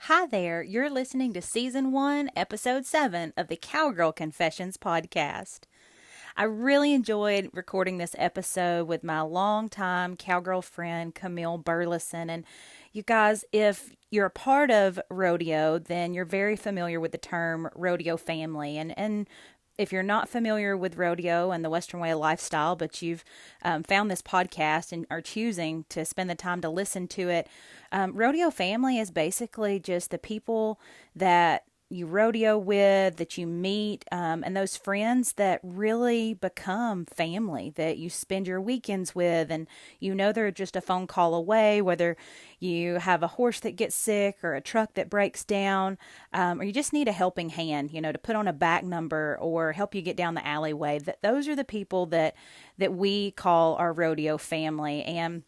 Hi there, you're listening to Season 1, Episode 7 of the Cowgirl Confessions podcast. I really enjoyed recording this episode with my longtime cowgirl friend, Camile Burlison. And you guys, if you're a part of rodeo, then you're very familiar with the term rodeo family. And if you're not familiar with rodeo and the Western way of lifestyle, but you've found this podcast and are choosing to spend the time to listen to it, rodeo family is basically just the people that you rodeo with, that you meet, and those friends that really become family that you spend your weekends with, and you know they're just a phone call away, whether you have a horse that gets sick or a truck that breaks down, or you just need a helping hand, to put on a back number or help you get down the alleyway. Those are the people that we call our rodeo family. And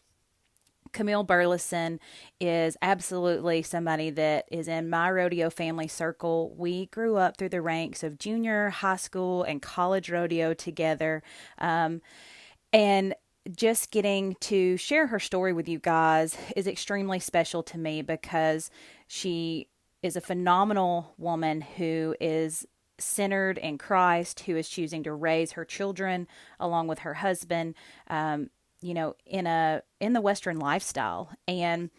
Camile Burlison is absolutely somebody that is in my rodeo family circle. We grew up through the ranks of junior, high school, and college rodeo together. And just getting to share her story with you guys is extremely special to me because she is a phenomenal woman who is centered in Christ, who is choosing to raise her children along with her husband, in the Western lifestyle. And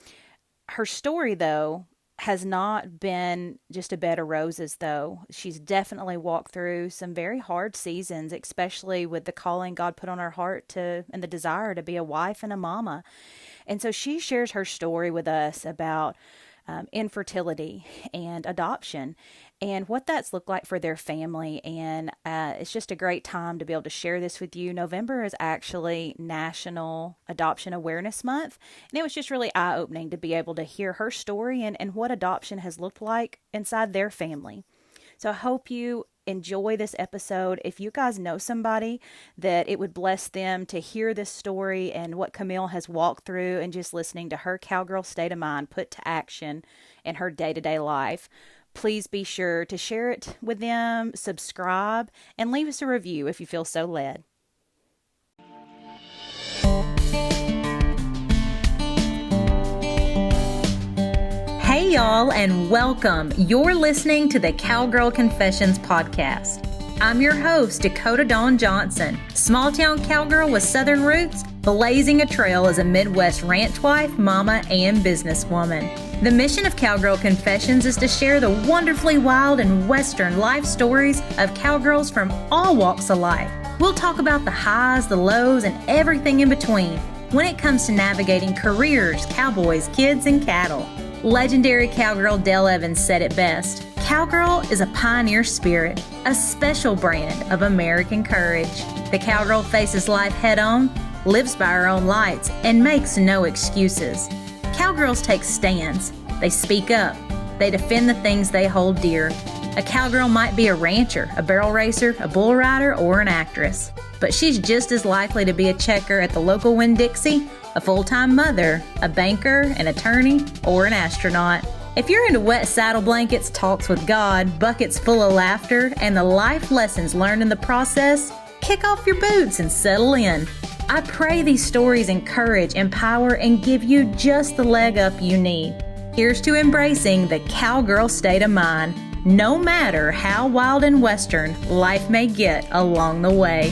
her story, though, has not been just a bed of roses, though. She's definitely walked through some very hard seasons, especially with the calling God put on her heart and the desire to be a wife and a mama. And so she shares her story with us about infertility and adoption and what that's looked like for their family. And it's just a great time to be able to share this with you. November is actually National Adoption Awareness Month. And it was just really eye-opening to be able to hear her story and what adoption has looked like inside their family. So I hope you enjoy this episode. If you guys know somebody that it would bless them to hear this story and what Camile has walked through and just listening to her cowgirl state of mind put to action in her day-to-day life, please be sure to share it with them, subscribe, and leave us a review if you feel so led. Hey y'all, and welcome. You're listening to the Cowgirl Confessions podcast. I'm your host, Dakota Dawn Johnson, small town cowgirl with Southern roots, blazing a trail as a Midwest ranch wife, mama, and businesswoman. The mission of Cowgirl Confessions is to share the wonderfully wild and Western life stories of cowgirls from all walks of life. We'll talk about the highs, the lows, and everything in between when it comes to navigating careers, cowboys, kids, and cattle. Legendary cowgirl Dale Evans said it best. Cowgirl is a pioneer spirit, a special brand of American courage. The cowgirl faces life head on, lives by her own lights, and makes no excuses. Cowgirls take stands. They speak up. They defend the things they hold dear. A cowgirl might be a rancher, a barrel racer, a bull rider, or an actress. But she's just as likely to be a checker at the local Winn-Dixie, a full-time mother, a banker, an attorney, or an astronaut. If you're into wet saddle blankets, talks with God, buckets full of laughter, and the life lessons learned in the process, kick off your boots and settle in. I pray these stories encourage, empower, and give you just the leg up you need. Here's to embracing the cowgirl state of mind, no matter how wild and Western life may get along the way.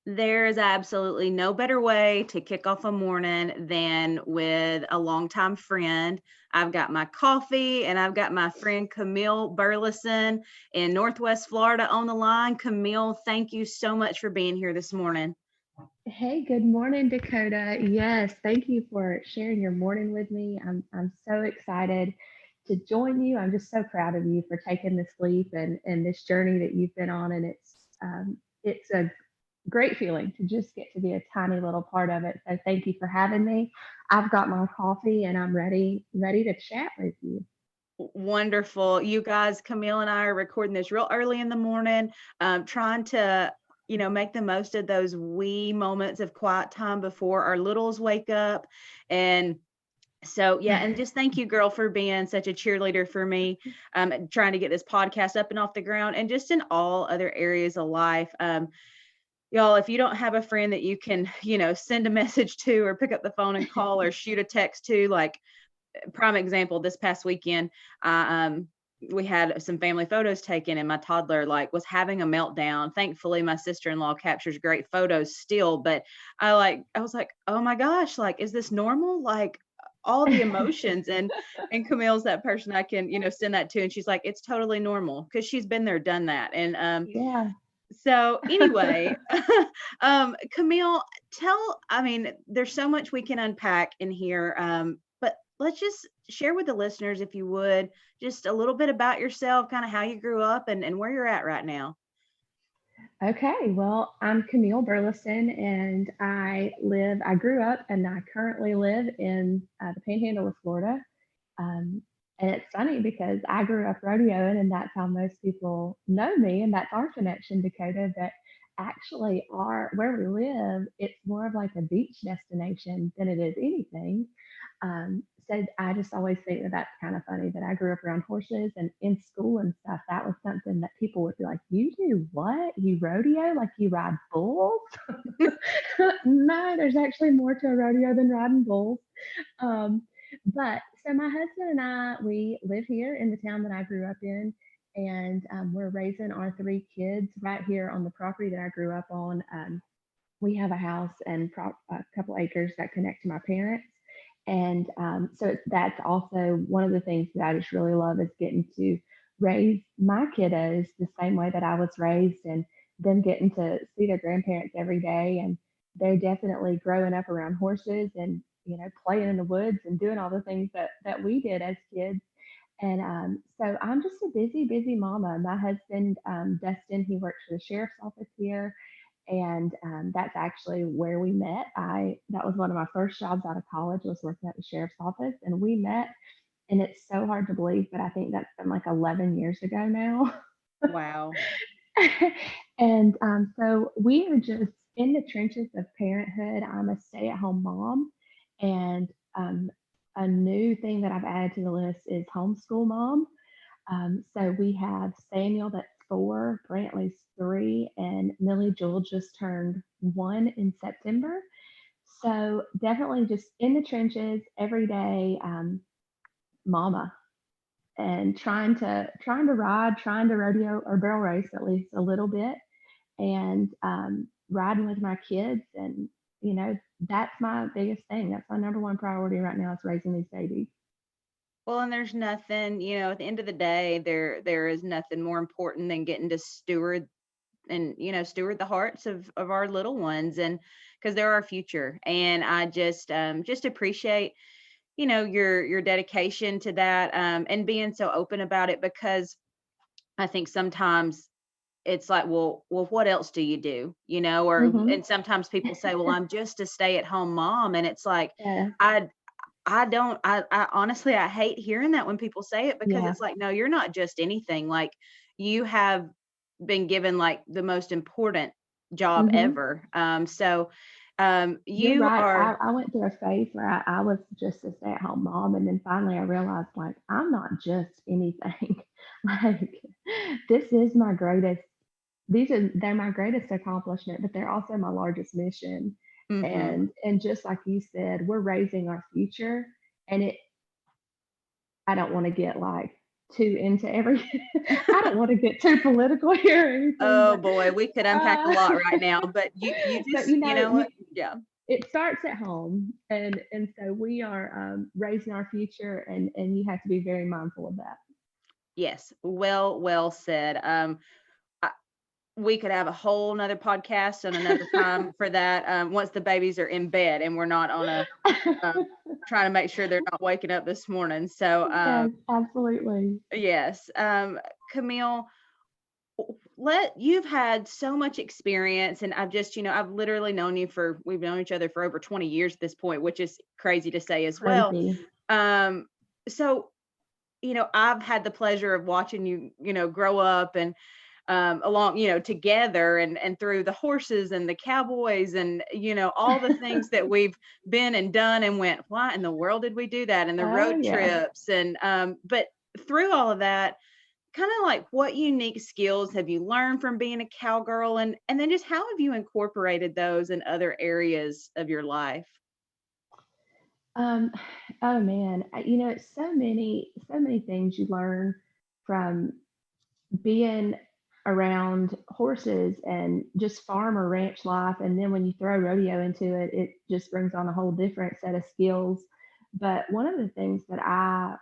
There is absolutely no better way to kick off a morning than with a longtime friend. I've got my coffee and I've got my friend Camile Burlison in Northwest Florida on the line. Camile, thank you so much for being here this morning. Hey, good morning, Dakota. Yes, thank you for sharing your morning with me. I'm so excited to join you. I'm just so proud of you for taking this leap and this journey that you've been on, and it's a great feeling to just get to be a tiny little part of it. So thank you for having me. I've got my coffee and I'm ready to chat with you. Wonderful. You guys, Camile and I are recording this real early in the morning, trying to make the most of those wee moments of quiet time before our littles wake up. And so, yeah, and just thank you, girl, for being such a cheerleader for me, trying to get this podcast up and off the ground and just in all other areas of life. y'all, if you don't have a friend that you can, send a message to or pick up the phone and call or shoot a text to, like, prime example, this past weekend, we had some family photos taken and my toddler like was having a meltdown. Thankfully, my sister-in-law captures great photos still, but I was like, oh my gosh, like, is this normal? Like, all the emotions, and Camile's that person I can, send that to. And she's like, it's totally normal because she's been there, done that. And Yeah. so anyway, Camile, I mean, there's so much we can unpack in here. But let's just share with the listeners, if you would, just a little bit about yourself, kind of how you grew up and where you're at right now. Okay, well, I'm Camile Burlison, and I grew up and I currently live in the Panhandle of Florida. Um, and it's funny because I grew up rodeoing, and that's how most people know me, and that's our connection, Dakota. But actually, our where we live, it's more of like a beach destination than it is anything. So I just always think that that's kind of funny that I grew up around horses, and in school and stuff. That was something that people would be like, "You do what? You rodeo? Like you ride bulls?" No, there's actually more to a rodeo than riding bulls. Um, but so my husband and I, we live here in the town that I grew up in, and we're raising our three kids right here on the property that I grew up on. We have a house and a couple acres that connect to my parents. And so that's also one of the things that I just really love is getting to raise my kiddos the same way that I was raised, and them getting to see their grandparents every day. And they're definitely growing up around horses and, playing in the woods and doing all the things that we did as kids. And so I'm just a busy, busy mama. My husband, Dustin, he works for the sheriff's office here, and that's actually where we met. I That was one of my first jobs out of college, was working at the sheriff's office, and we met. And it's so hard to believe, but I think that's been like 11 years ago now. Wow. And so we are just in the trenches of parenthood. I'm a stay-at-home mom, and a new thing that I've added to the list is homeschool mom. So we have Samuel, that's 4, Brantley's 3, and Millie Jewel just turned 1 in September. So definitely just in the trenches every day, mama, and trying to ride, trying to rodeo or barrel race at least a little bit, and riding with my kids. And that's my biggest thing. That's my number one priority right now, is raising these babies. Well, and there's nothing, at the end of the day, there is nothing more important than getting to steward the hearts of our little ones, and because they're our future. And I just appreciate, your dedication to that, and being so open about it, because I think sometimes it's like, well, what else do you do? Hmm. And sometimes people say, well, I'm just a stay-at-home mom. And it's like, Yeah, I I don't, I honestly, I hate hearing that when people say it, because yeah. it's like, no, you're not just anything. Like, you have been given like the most important job Hmm. ever. You're You right. are, I went through a phase where I was just a stay-at-home mom, and then finally I realized, like, I'm not just anything. Like, this is my greatest. They're my greatest accomplishment, but they're also my largest mission. mhm. And just like you said, we're raising our future, and I don't want to get like too into every. I don't want to get too political here or anything, Oh but boy, we could unpack a uh, lot right now, but you but just, you know you what? Yeah. it starts at home, and so we are raising our future, and you have to be very mindful of that. Yes. Well said. I, we could have a whole nother podcast and another time for that. Once the babies are in bed and we're not on a, um, trying to make sure they're not waking up this morning. So, Yes, absolutely. yes. Camile, you've had so much experience, and I've literally we've known each other for over 20 years at this point, which is crazy to say as well. Crazy. Um, so, I've had the pleasure of watching you, grow up, and along, together, and through the horses and the cowboys, and, all the things that we've been and done and went, why in the world did we do that? And the Oh road yeah. trips. And, but through all of that, kind of like what unique skills have you learned from being a cowgirl, and then just how have you incorporated those in other areas of your life? Um, oh man, it's so many things you learn from being around horses and just farm or ranch life. And then when you throw rodeo into it, it just brings on a whole different set of skills. But one of the things that I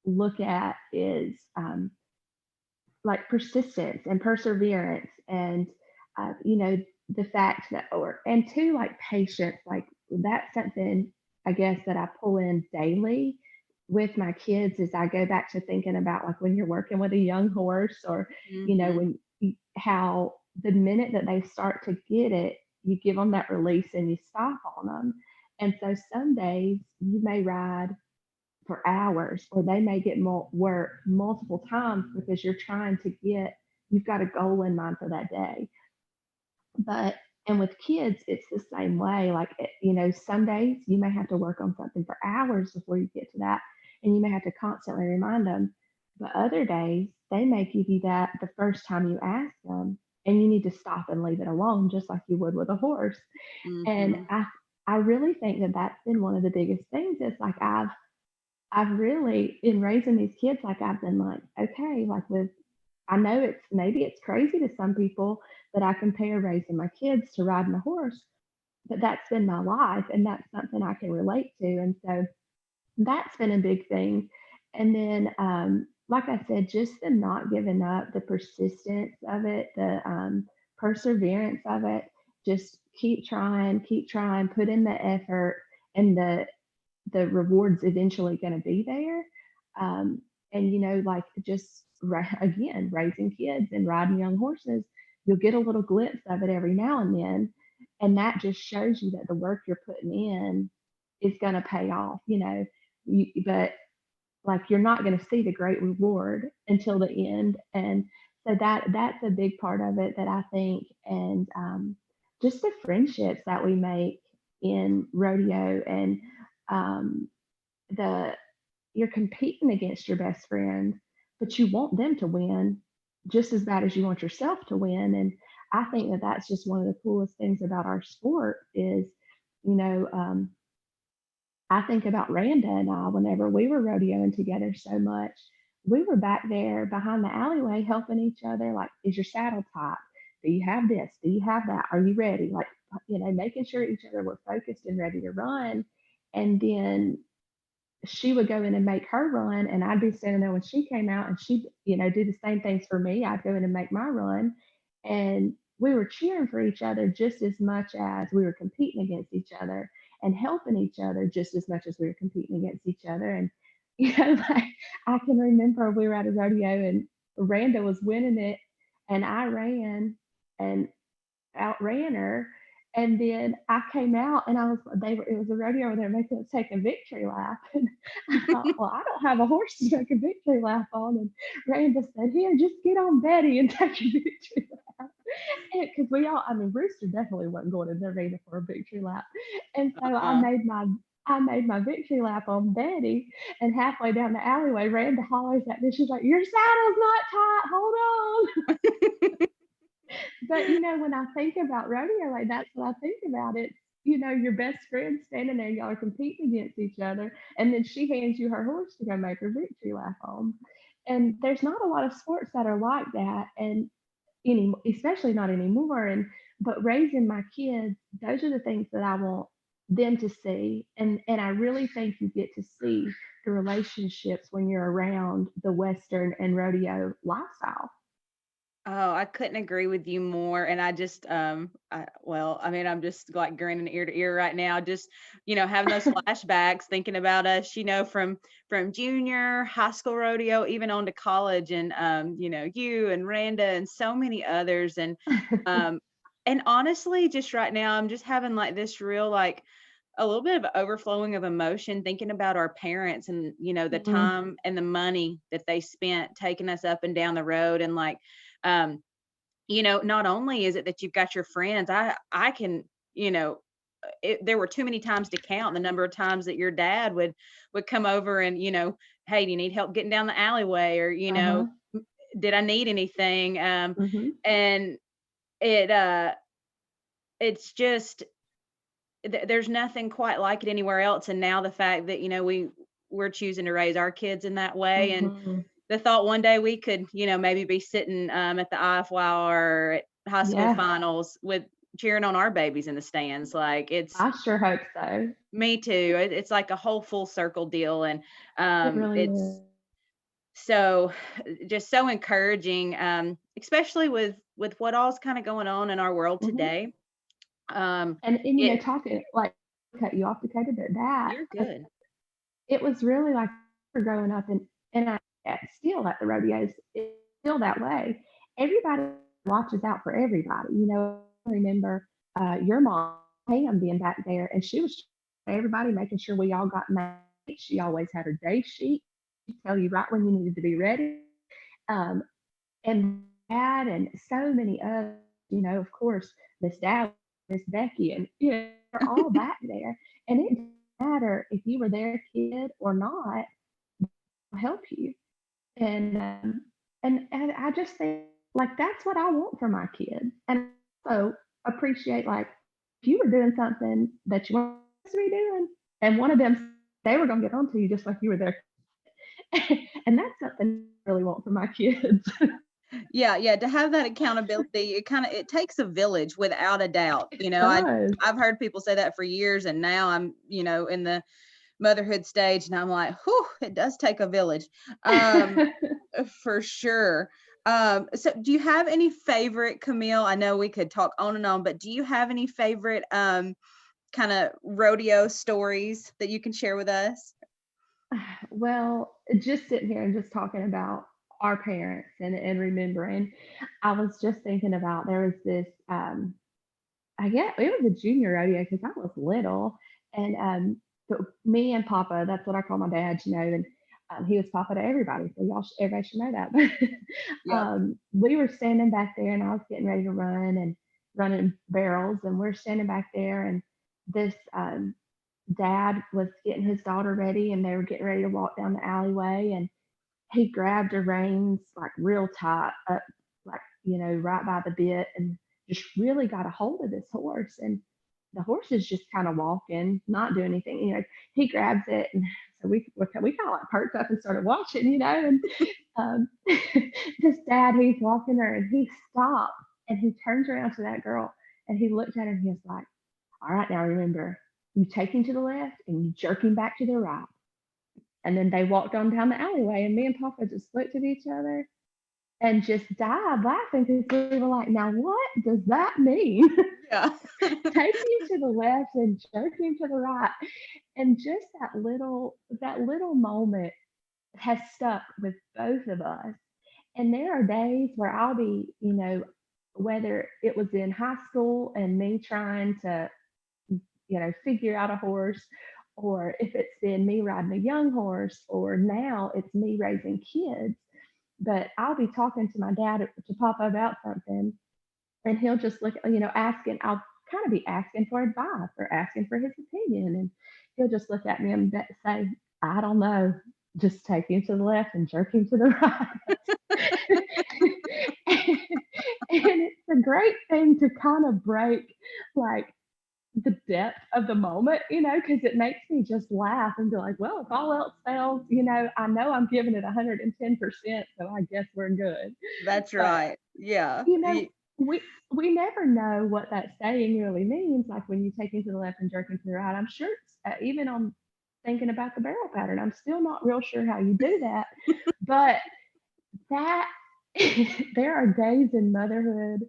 look at is like persistence and perseverance and the fact that and two, like patience, like that's something I guess that I pull in daily with my kids as I go back to thinking about like when you're working with a young horse or Hmm. when how the minute that they start to get it, you give them that release and you stop on them. And so some days you may ride for hours, or they may get work multiple times because you've got a goal in mind for that day. But and with kids, it's the same way. Like some days you may have to work on something for hours before you get to that, and you may have to constantly remind them. But other days, they may give you that the first time you ask them, and you need to stop and leave it alone, just like you would with a horse. And Hmm. I really think that that's been one of the biggest things. Is like I've really, in raising these kids, like I've been like, okay, like I know maybe it's crazy to some people that I compare raising my kids to riding a horse, but that's been my life and that's something I can relate to. And so that's been a big thing. And then, like I said, just the not giving up, the persistence of it, the perseverance of it, just keep trying, put in the effort, and the reward's eventually going to be there. Um, and like just again, raising kids and riding young horses, you'll get a little glimpse of it every now and then, and that just shows you that the work you're putting in is going to pay off. But like you're not going to see the great reward until the end, and so that's a big part of it that I think, and just the friendships that we make in rodeo and um, the you're competing against your best friend, but you want them to win just as bad as you want yourself to win. And I think that that's just one of the coolest things about our sport is, you know, um, I think about Randa and I whenever we were rodeoing together so much. We were back there behind the alleyway helping each other. Like, is your saddle tight? Do you have this? Do you have that? Are you ready? Like, making sure each other were focused and ready to run. And then she would go in and make her run, and I'd be standing there when she came out, and she'd do the same things for me. I'd go in and make my run, and we were cheering for each other just as much as we were competing against each other, and helping each other just as much as we were competing against each other. And like I can remember we were at a rodeo and Randa was winning it, and I ran and outran her. And then I came out and it was a rodeo where they were making us take a victory lap. And I thought, well, I don't have a horse to take a victory lap on. And Randa said, here, just get on Betty and take a victory lap. Because Rooster definitely wasn't going in there either for a victory lap. And so Uh, I made my victory lap on Betty, and halfway down the alleyway, Randa hollers at me. She's like, "Your saddle's not tight. Hold on." But when I think about rodeo, like that's what I think about. It, your best friend standing there, y'all are competing against each other, and then she hands you her horse to go make her victory lap on. And there's not a lot of sports that are like that, and especially not anymore. And but raising my kids, those are the things that I want them to see, and I really think you get to see the relationships when you're around the Western and rodeo lifestyle. Oh, I couldn't agree with you more. And I just, I mean, I'm just like grinning ear to ear right now, just, having those flashbacks, thinking about us, from junior, high school rodeo, even on to college, and, you and Randa and so many others. Um, and honestly, just right now, I'm just having like this real, like, a little bit of overflowing of emotion thinking about our parents and, the Mhm. time and the money that they spent taking us up and down the road. And like, um, not only is it that you've got your friends, I can, there were too many times to count the number of times that your dad would come over and, hey, do you need help getting down the alleyway? Or, Uh-huh. did I need anything? Mm-hmm. And it's just, there's nothing quite like it anywhere else. And now the fact that, we're choosing to raise our kids in that way. And Mm-hmm. the thought one day we could, maybe be sitting at the IFY or at high school Yeah, finals with cheering on our babies in the stands. Like, it's, I sure hope so. me too. It's like a whole full circle deal. And It really it's is. so just so encouraging, especially with what all's kind of going on in our world Mm-hmm. today. Um, And it talking like cut you off, Dakota, but that You're good. it was really like growing up, and still at the rodeos, it's still that way. Everybody watches out for everybody. I remember your mom, Pam, being back there, and she was everybody making sure we all got made. She always had her day sheet. She'd tell you right when you needed to be ready. Um, and Dad and so many others, of course, Miss Dad, Miss Becky, and they're all back there. And it didn't matter if you were their kid or not, they'll help you. And I just think like that's what I want for my kids. And also appreciate like if you were doing something that you weren't supposed to be doing, and one of them they were gonna get onto you just like you were there. And that's something I really want for my kids. Yeah, to have that accountability, it takes a village without a doubt. It does. I've heard people say that for years, and now I'm, in the motherhood stage, and I'm like, whew, it does take a village. For sure. So do you have any favorite, Camile? I know we could talk on and on, but do you have any favorite kind of rodeo stories that you can share with us? Well, just sitting here and just talking about our parents and remembering, I was just thinking about there was this, I guess it was a junior rodeo because I was little. And but me and Papa, that's what I call my dad, and he was Papa to everybody. So everybody should know that. But Yep. we were standing back there and I was getting ready to run and running barrels. And we're standing back there and this dad was getting his daughter ready and they were getting ready to walk down the alleyway and he grabbed her reins like real tight up like right by the bit and just really got a hold of this horse and the horse is just kind of walking not doing anything he grabs it and so we kind of like perked up and started watching and um, this dad he's walking her and he stopped and he turns around to that girl and he looked at her and he was like, all right, now remember, you take him to the left and you jerk him back to the right. And then they walked on down the alleyway, and me and Papa just looked at each other and just died laughing because we were like, now what does that mean? Yeah. Take him to the left and jerk him to the right. And just that little moment has stuck with both of us. And there are days where I'll be, whether it was in high school and me trying to figure out a horse, or if it's been me riding a young horse, or now it's me raising kids. But I'll be talking to my dad to Papa about something, and he'll just look, asking. I'll kind of be asking for advice or asking for his opinion, and he'll just look at me and say, "I don't know. Just take him to the left and jerk him to the right." And it's a great thing to kind of break like the depth of the moment, because it makes me just laugh and be like, well, if all else fails, I know I'm giving it 110%, so I guess we're good. That's But, right. Yeah. we never know what that saying really means. Like when you take him to the left and jerk him to the right, I'm sure even on thinking about the barrel pattern, I'm still not real sure how you do that. But that there are days in motherhood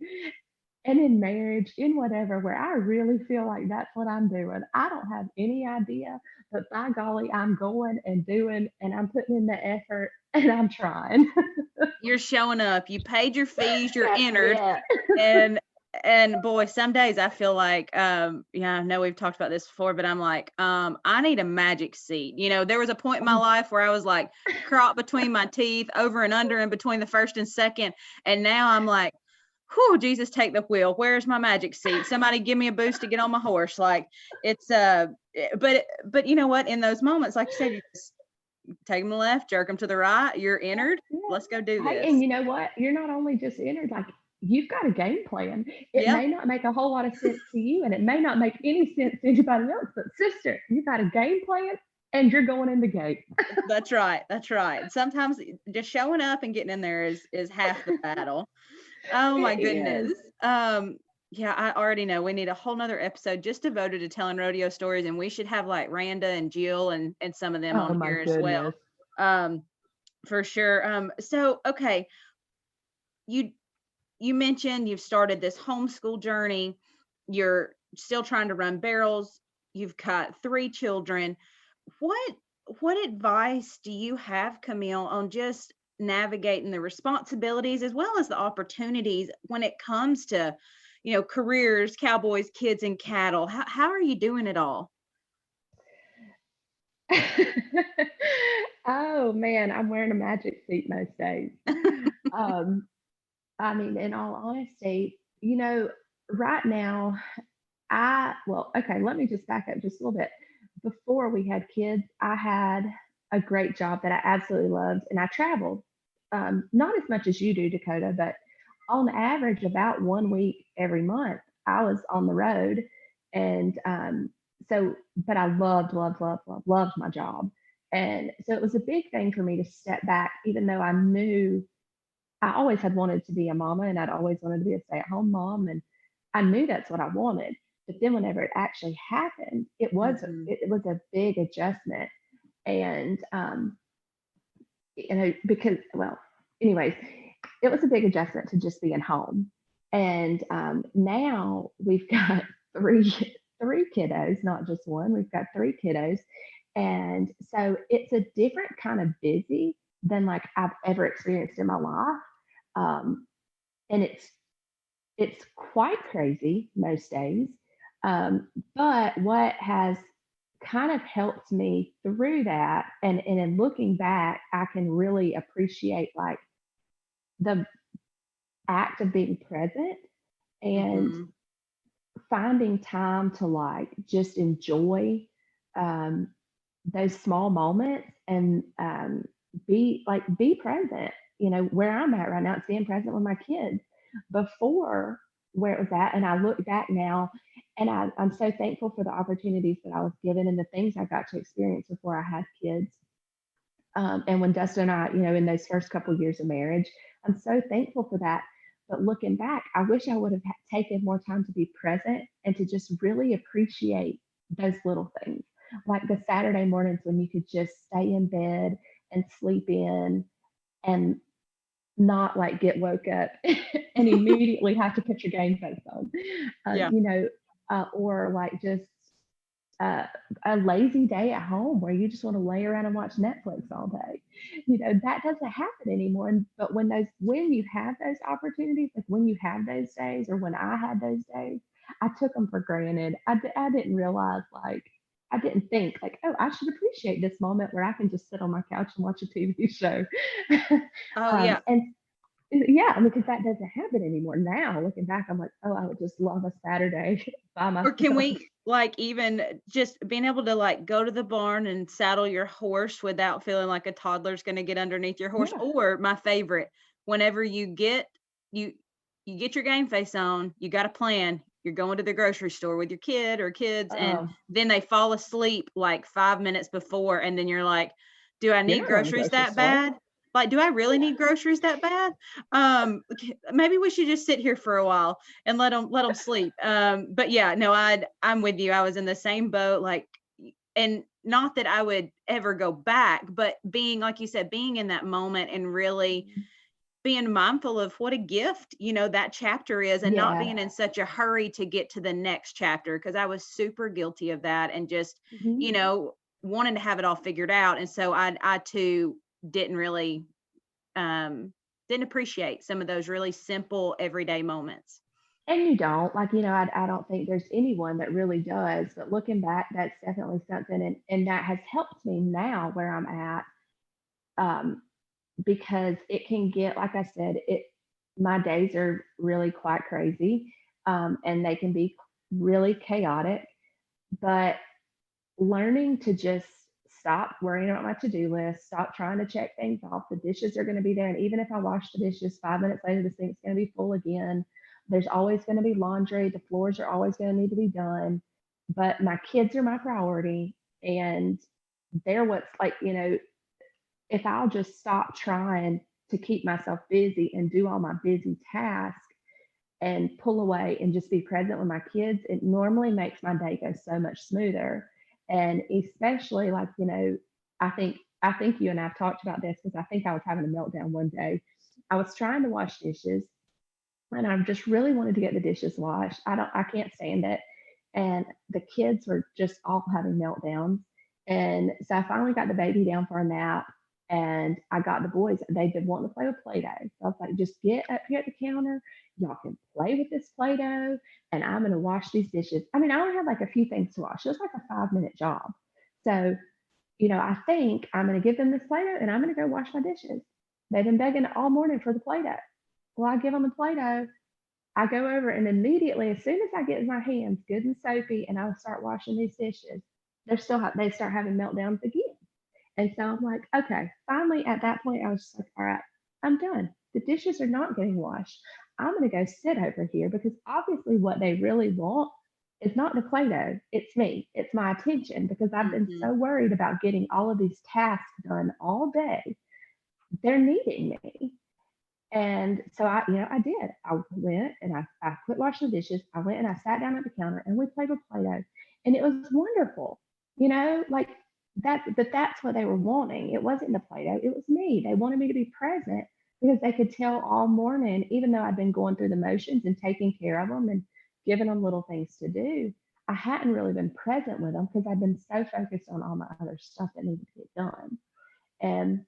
and in marriage, in whatever, where I really feel like that's what I'm doing. I don't have any idea, but by golly, I'm going and doing, and I'm putting in the effort, and I'm trying. You're showing up. You paid your fees, you're That's entered. it. And boy, some days I feel like, I know we've talked about this before, but I'm like, I need a magic seat. There was a point in my life where I was like caught between my teeth, over and under and between the first and second. And now I'm like, whew, Jesus, take the wheel. Where's my magic seat? Somebody give me a boost to get on my horse. Like it's, but you know what? In those moments, like you said, take them left, jerk them to the right. You're entered. Yeah. Let's go do Hey, this. and you know what? You're not only just entered, like you've got a game plan. It Yeah. may not make a whole lot of sense to you, and it may not make any sense to anybody else, but sister, you've got a game plan and you're going in the gate. That's right. That's right. Sometimes just showing up and getting in there is half the battle. Oh my It goodness. is. Yeah, I already know we need a whole nother episode just devoted to telling rodeo stories, and we should have like Randa and Jill and some of them Oh on my here as well. goodness. For sure. So okay, you mentioned you've started this homeschool journey. You're still trying to run barrels. You've got 3 children. What advice do you have, Camile, on just navigating the responsibilities as well as the opportunities when it comes to, careers, cowboys, kids, and cattle? How are you doing it all? Oh man, I'm wearing a magic seat most days. I mean, in all honesty, right now, okay, let me just back up just a little bit. Before we had kids, I had a great job that I absolutely loved, and I traveled. Not as much as you do, Dakota, but on average, about 1 week every month, I was on the road. And but I loved my job. And so it was a big thing for me to step back, even though I knew I always had wanted to be a mama and I'd always wanted to be a stay-at-home mom. And I knew that's what I wanted. But then whenever it actually happened, Mhm. it was a big adjustment. And because anyways, it was a big adjustment to just being home. And now we've got three kiddos, not just one. We've got 3 kiddos, and so it's a different kind of busy than like I've ever experienced in my life. And it's quite crazy most days. But what has kind of helped me through that, and in looking back, I can really appreciate like the act of being present and Mhm. finding time to like just enjoy um, those small moments and be present. Where I'm at right now, it's being present with my kids. Before, where it was at, and I look back now, and I'm so thankful for the opportunities that I was given and the things I got to experience before I had kids. And when Dustin and I, in those first couple of years of marriage, I'm so thankful for that. But looking back, I wish I would have taken more time to be present and to just really appreciate those little things, like the Saturday mornings when you could just stay in bed and sleep in and not like get woke up and immediately have to put your game face on, Yeah. or like just uh, a lazy day at home where you just want to lay around and watch Netflix all day. That doesn't happen anymore. But when you have those opportunities, like when you have those days, or when I had those days, I took them for granted. I didn't realize, like, I didn't think like, oh, I should appreciate this moment where I can just sit on my couch and watch a TV show. Oh yeah. And yeah, I mean, because that doesn't happen anymore. Now, looking back, I'm like, oh, I would just love a Saturday by Or can myself. we like even just being able to like go to the barn and saddle your horse without feeling like a toddler's going to get underneath your horse? Yeah. Or my favorite, whenever you you get your game face on, you got a plan. You're going to the grocery store with your kid or kids, and Oh, then they fall asleep like 5 minutes before, and then you're like, do I you're need not going to the groceries grocery that store. bad? Like, do I really need groceries that bad? Maybe we should just sit here for a while and let them sleep. But yeah, no, I'm with you. I was in the same boat, like, and not that I would ever go back, but being, like you said, being in that moment and really being mindful of what a gift, that chapter is, and not Yeah. being in such a hurry to get to the next chapter. Cause I was super guilty of that and just, Mhm. wanting to have it all figured out. And so I too didn't really, didn't appreciate some of those really simple everyday moments. And you don't, like, I don't think there's anyone that really does. But looking back, that's definitely something. And that has helped me now where I'm at, um, because it can get, like I said, my days are really quite crazy, and they can be really chaotic. But learning to just stop worrying about my to-do list, stop trying to check things off. The dishes are going to be there. And even if I wash the dishes 5 minutes later, the sink's going to be full again. There's always going to be laundry. The floors are always going to need to be done. But my kids are my priority. And they're what's like, if I'll just stop trying to keep myself busy and do all my busy tasks and pull away and just be present with my kids, it normally makes my day go so much smoother. And especially like, I think you and I've talked about this because I think I was having a meltdown one day. I was trying to wash dishes and I just really wanted to get the dishes washed. I can't stand it. And the kids were just all having meltdowns. And so I finally got the baby down for a nap and I got the boys, they've been wanting to play with Play-Doh. So I was like, just get up here at the counter. Y'all can play with this Play-Doh and I'm going to wash these dishes. I mean, I only had like a few things to wash. It was like a 5-minute job. So, I think I'm going to give them this Play-Doh and I'm going to go wash my dishes. They've been begging all morning for the Play-Doh. Well, I give them the Play-Doh. I go over and immediately, as soon as I get my hands good and soapy and I start washing these dishes, they start having meltdowns again. And so I'm like, okay, finally at that point, I was just like, all right, I'm done. The dishes are not getting washed. I'm going to go sit over here because obviously what they really want is not the Play-Doh. It's me. It's my attention because I've been so worried about getting all of these tasks done all day. They're needing me. And so I did. I went and I quit washing the dishes. I went and I sat down at the counter and we played with Play-Doh. And it was wonderful, like that, but that's what they were wanting. It wasn't the Play-Doh, it was me. They wanted me to be present because they could tell all morning, even though I'd been going through the motions and taking care of them and giving them little things to do, I hadn't really been present with them because I'd been so focused on all my other stuff that needed to get done. And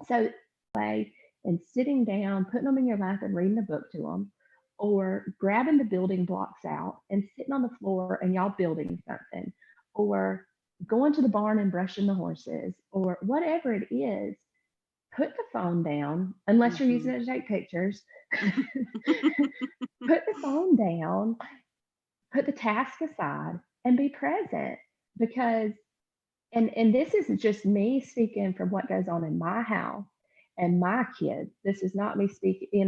so and sitting down, putting them in your lap and reading a book to them, or grabbing the building blocks out and sitting on the floor and y'all building something, or going to the barn and brushing the horses, or whatever it is, put the phone down, unless you're using it to take pictures. Put the phone down, put the task aside, and be present because, and this isn't just me speaking from what goes on in my house and my kids. This is not me speaking,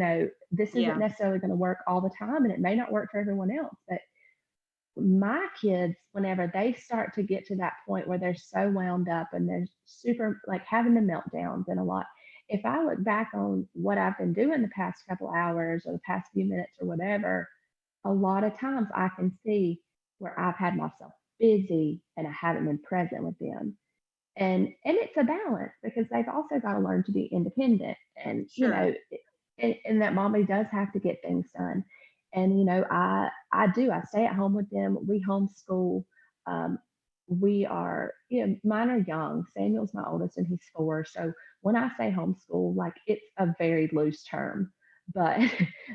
this isn't necessarily going to work all the time and it may not work for everyone else, but my kids, whenever they start to get to that point where they're so wound up and they're super like having the meltdowns and a lot, if I look back on what I've been doing the past couple hours or the past few minutes or whatever, a lot of times I can see where I've had myself busy and I haven't been present with them. And it's a balance because they've also got to learn to be independent and and that mommy does have to get things done. And I stay at home with them. We homeschool. We are, mine are young. Samuel's my oldest and he's 4. So when I say homeschool, like it's a very loose term, but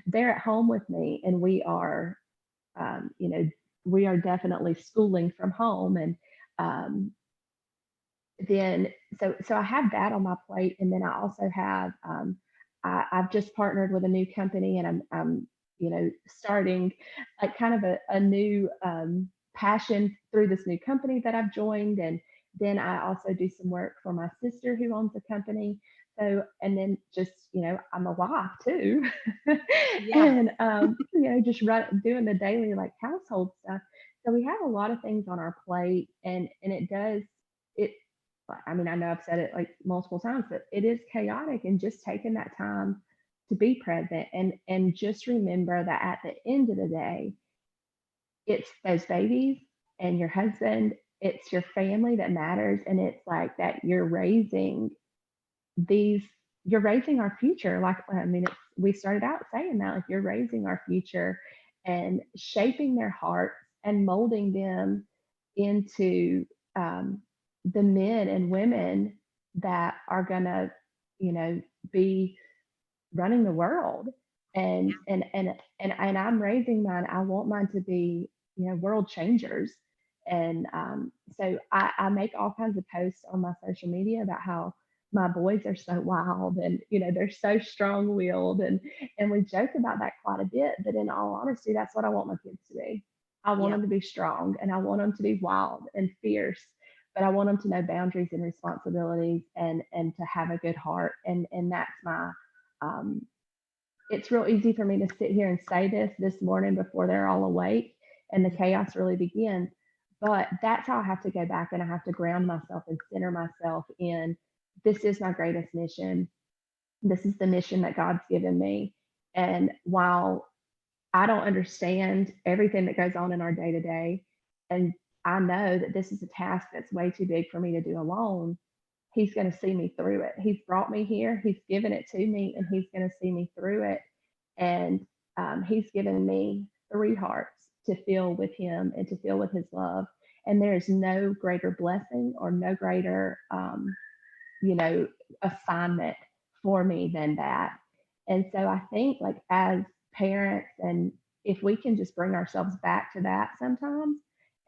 they're at home with me and we are, we are definitely schooling from home. And then so I have that on my plate, and then I also have I've just partnered with a new company, and I'm starting like kind of a new passion through this new company that I've joined, and then I also do some work for my sister who owns a company. So and then just I'm a wife too, and just doing the daily like household stuff. So we have a lot of things on our plate, and it does it. I mean, I know I've said it like multiple times, but it is chaotic, and just taking that time to be present and just remember that at the end of the day, it's those babies and your husband, it's your family that matters. And it's like that you're raising our future. Like, I mean, we started out saying that, like you're raising our future and shaping their hearts and molding them into the men and women that are gonna, be running the world. And I'm raising mine. I want mine to be, world changers. And so I make all kinds of posts on my social media about how my boys are so wild and they're so strong-willed, and we joke about that quite a bit. But in all honesty, that's what I want my kids to be. I want them to be strong, and I want them to be wild and fierce. but I want them to know boundaries and responsibilities, and to have a good heart. And that's my, it's real easy for me to sit here and say this morning before they're all awake and the chaos really begins. But that's how I have to go back, and I have to ground myself and center myself in, this is my greatest mission. This is the mission that God's given me. And while I don't understand everything that goes on in our day to day, and I know that this is a task that's way too big for me to do alone, He's going to see me through it. He's brought me here, He's given it to me, and He's going to see me through it. And He's given me 3 hearts to fill with Him and to fill with His love. And there is no greater blessing or no greater, assignment for me than that. And so I think, like, as parents, and if we can just bring ourselves back to that sometimes,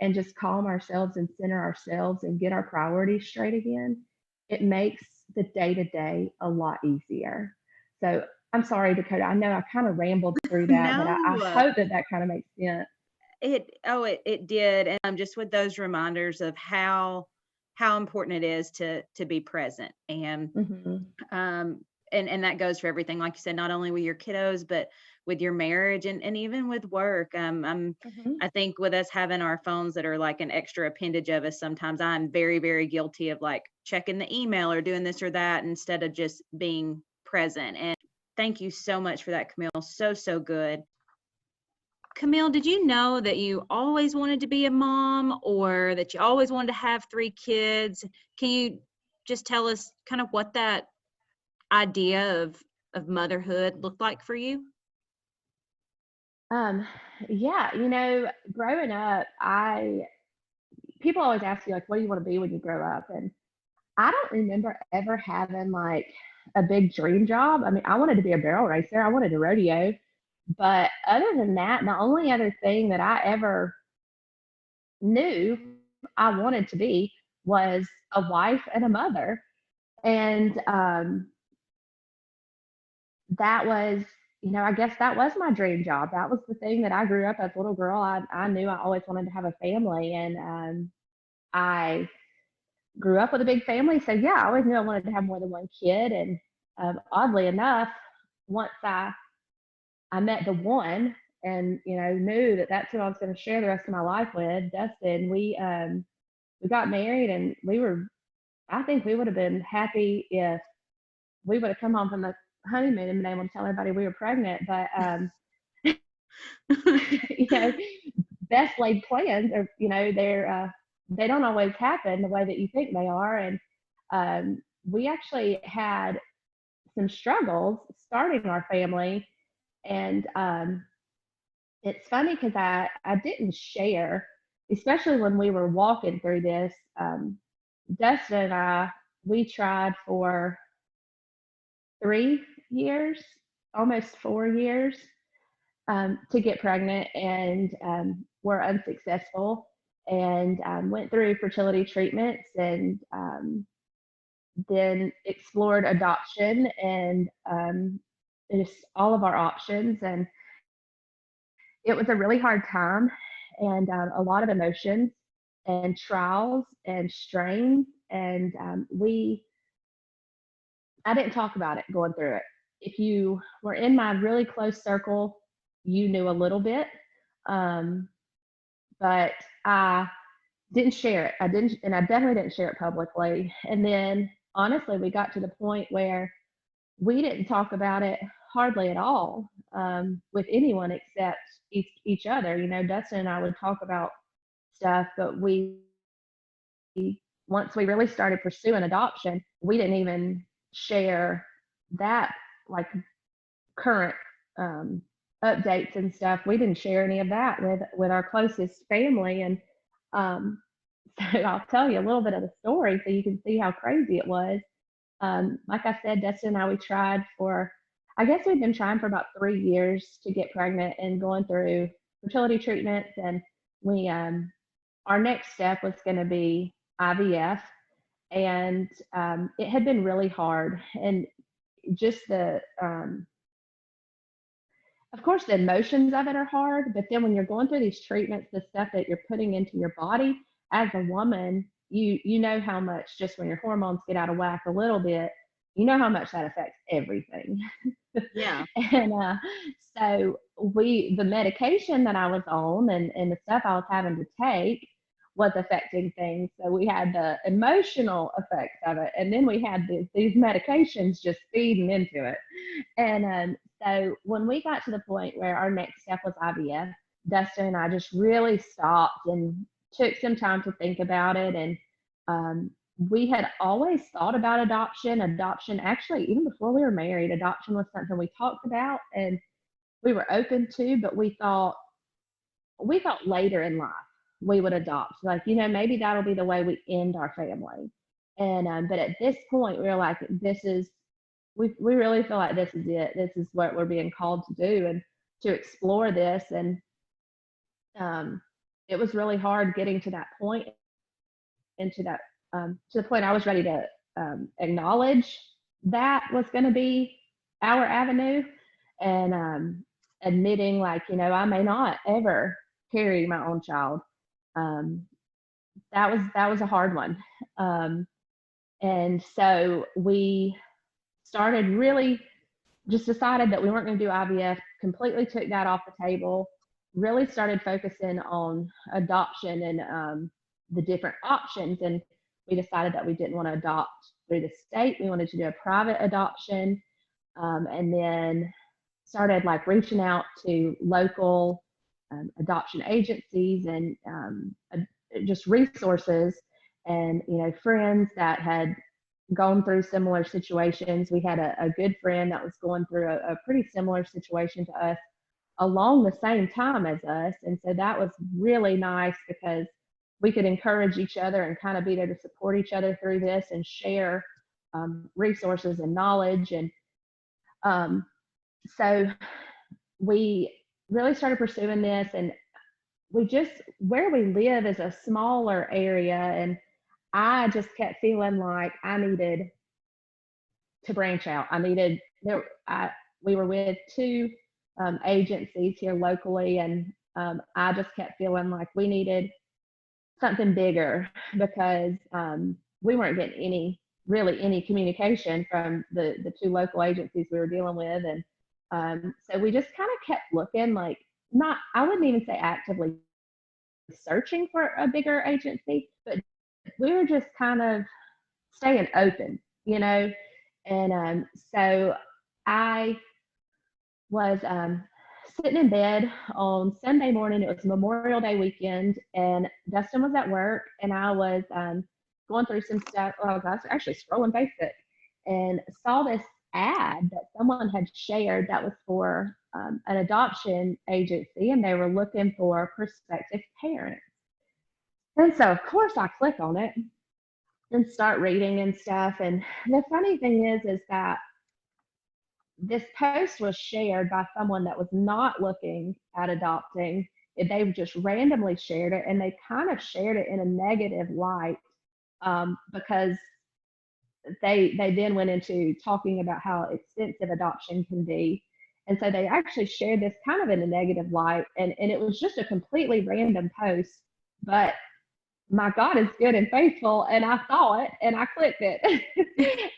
and just calm ourselves and center ourselves and get our priorities straight again, it makes the day to day a lot easier. So I'm sorry, Dakota. I know I kind of rambled through that, but I No. hope that kind of makes sense. It did. And just with those reminders of how important it is to be present. And and that goes for everything, like you said, not only with your kiddos, but with your marriage, and even with work. I think with us having our phones that are like an extra appendage of us, sometimes I'm very, very guilty of like checking the email or doing this or that instead of just being present. And thank you so much for that, Camile. So good. Camile, did you know that you always wanted to be a mom, or that you always wanted to have 3 kids? Can you just tell us kind of what that idea of motherhood looked like for you? Yeah, growing up, people always ask you, like, what do you want to be when you grow up? And I don't remember ever having like a big dream job. I mean, I wanted to be a barrel racer, I wanted to rodeo. But other than that, the only other thing that I ever knew I wanted to be was a wife and a mother. And that was, I guess that was my dream job. That was the thing that I grew up as a little girl. I knew I always wanted to have a family. And I grew up with a big family. So, yeah, I always knew I wanted to have more than one kid. And oddly enough, once I met the one, and knew that that's who I was going to share the rest of my life with, Dustin. We got married, and I think we would have been happy if we would have come home from the honeymoon and been able to tell everybody we were pregnant. But best laid plans are, they don't always happen the way that you think they are. And we actually had some struggles starting our family. And it's funny because I didn't share, especially when we were walking through this. Dustin and I, we tried for 3 years, almost 4 years, to get pregnant, and were unsuccessful, and went through fertility treatments, and then explored adoption, and just all of our options. And it was a really hard time, and a lot of emotions and trials and strains. And I didn't talk about it going through it. If you were in my really close circle, you knew a little bit, but I didn't share it. I definitely didn't share it publicly. And then, honestly, we got to the point where we didn't talk about it hardly at all, with anyone except each other. Dustin and I would talk about stuff, but once we really started pursuing adoption, we didn't even share that, like, current updates and stuff. We didn't share any of that with our closest family. And so I'll tell you a little bit of the story so you can see how crazy it was. Like I said, Dustin and I, we tried for, I guess we'd been trying for about 3 years to get pregnant and going through fertility treatments. And we, our next step was going to be IVF. And it had been really hard. And just of course, the emotions of it are hard. But then when you're going through these treatments, the stuff that you're putting into your body as a woman, you know how much, just when your hormones get out of whack a little bit, you know how much that affects everything. Yeah. And so the medication that I was on and the stuff I was having to take was affecting things. So we had the emotional effects of it, and then we had these medications just feeding into it. And so when we got to the point where our next step was IVF, Dustin and I just really stopped and took some time to think about it. And we had always thought about adoption. Adoption, actually, even before we were married, adoption was something we talked about and we were open to, but we thought later in life we would adopt. Like, maybe that'll be the way we end our family. And but at this point, we were like, we really feel like this is it. This is what we're being called to do and to explore this. And it was really hard getting to that point, and to the point I was ready to acknowledge that was going to be our avenue, and admitting, like, I may not ever carry my own child. That was a hard one. And so we started really just decided that we weren't going to do IVF, completely took that off the table, really started focusing on adoption and the different options. And we decided that we didn't want to adopt through the state. We wanted to do a private adoption, and then started like reaching out to local adoption agencies and just resources, and friends that had gone through similar situations. We had a good friend that was going through a pretty similar situation to us along the same time as us, and so that was really nice because we could encourage each other and kind of be there to support each other through this and share resources and knowledge. And so we really started pursuing this, and where we live is a smaller area, and I just kept feeling like I needed to branch out. We were with two agencies here locally, and I just kept feeling like we needed something bigger because we weren't getting any communication from the two local agencies we were dealing with. And so we just kind of kept looking, like, I wouldn't even say actively searching for a bigger agency, but we were just kind of staying open, And so I was sitting in bed on Sunday morning. It was Memorial Day weekend, and Dustin was at work, and I was going through some stuff. Well, I was actually scrolling Facebook and saw this ad that someone had shared that was for an adoption agency, and they were looking for prospective parents. And so, of course, I click on it and start reading and stuff. And the funny thing is that this post was shared by someone that was not looking at adopting. They just randomly shared it, and they kind of shared it in a negative light because they then went into talking about how expensive adoption can be. And so they actually shared this kind of in a negative light, and it was just a completely random post, but my God is good and faithful, and I saw it and I clicked it.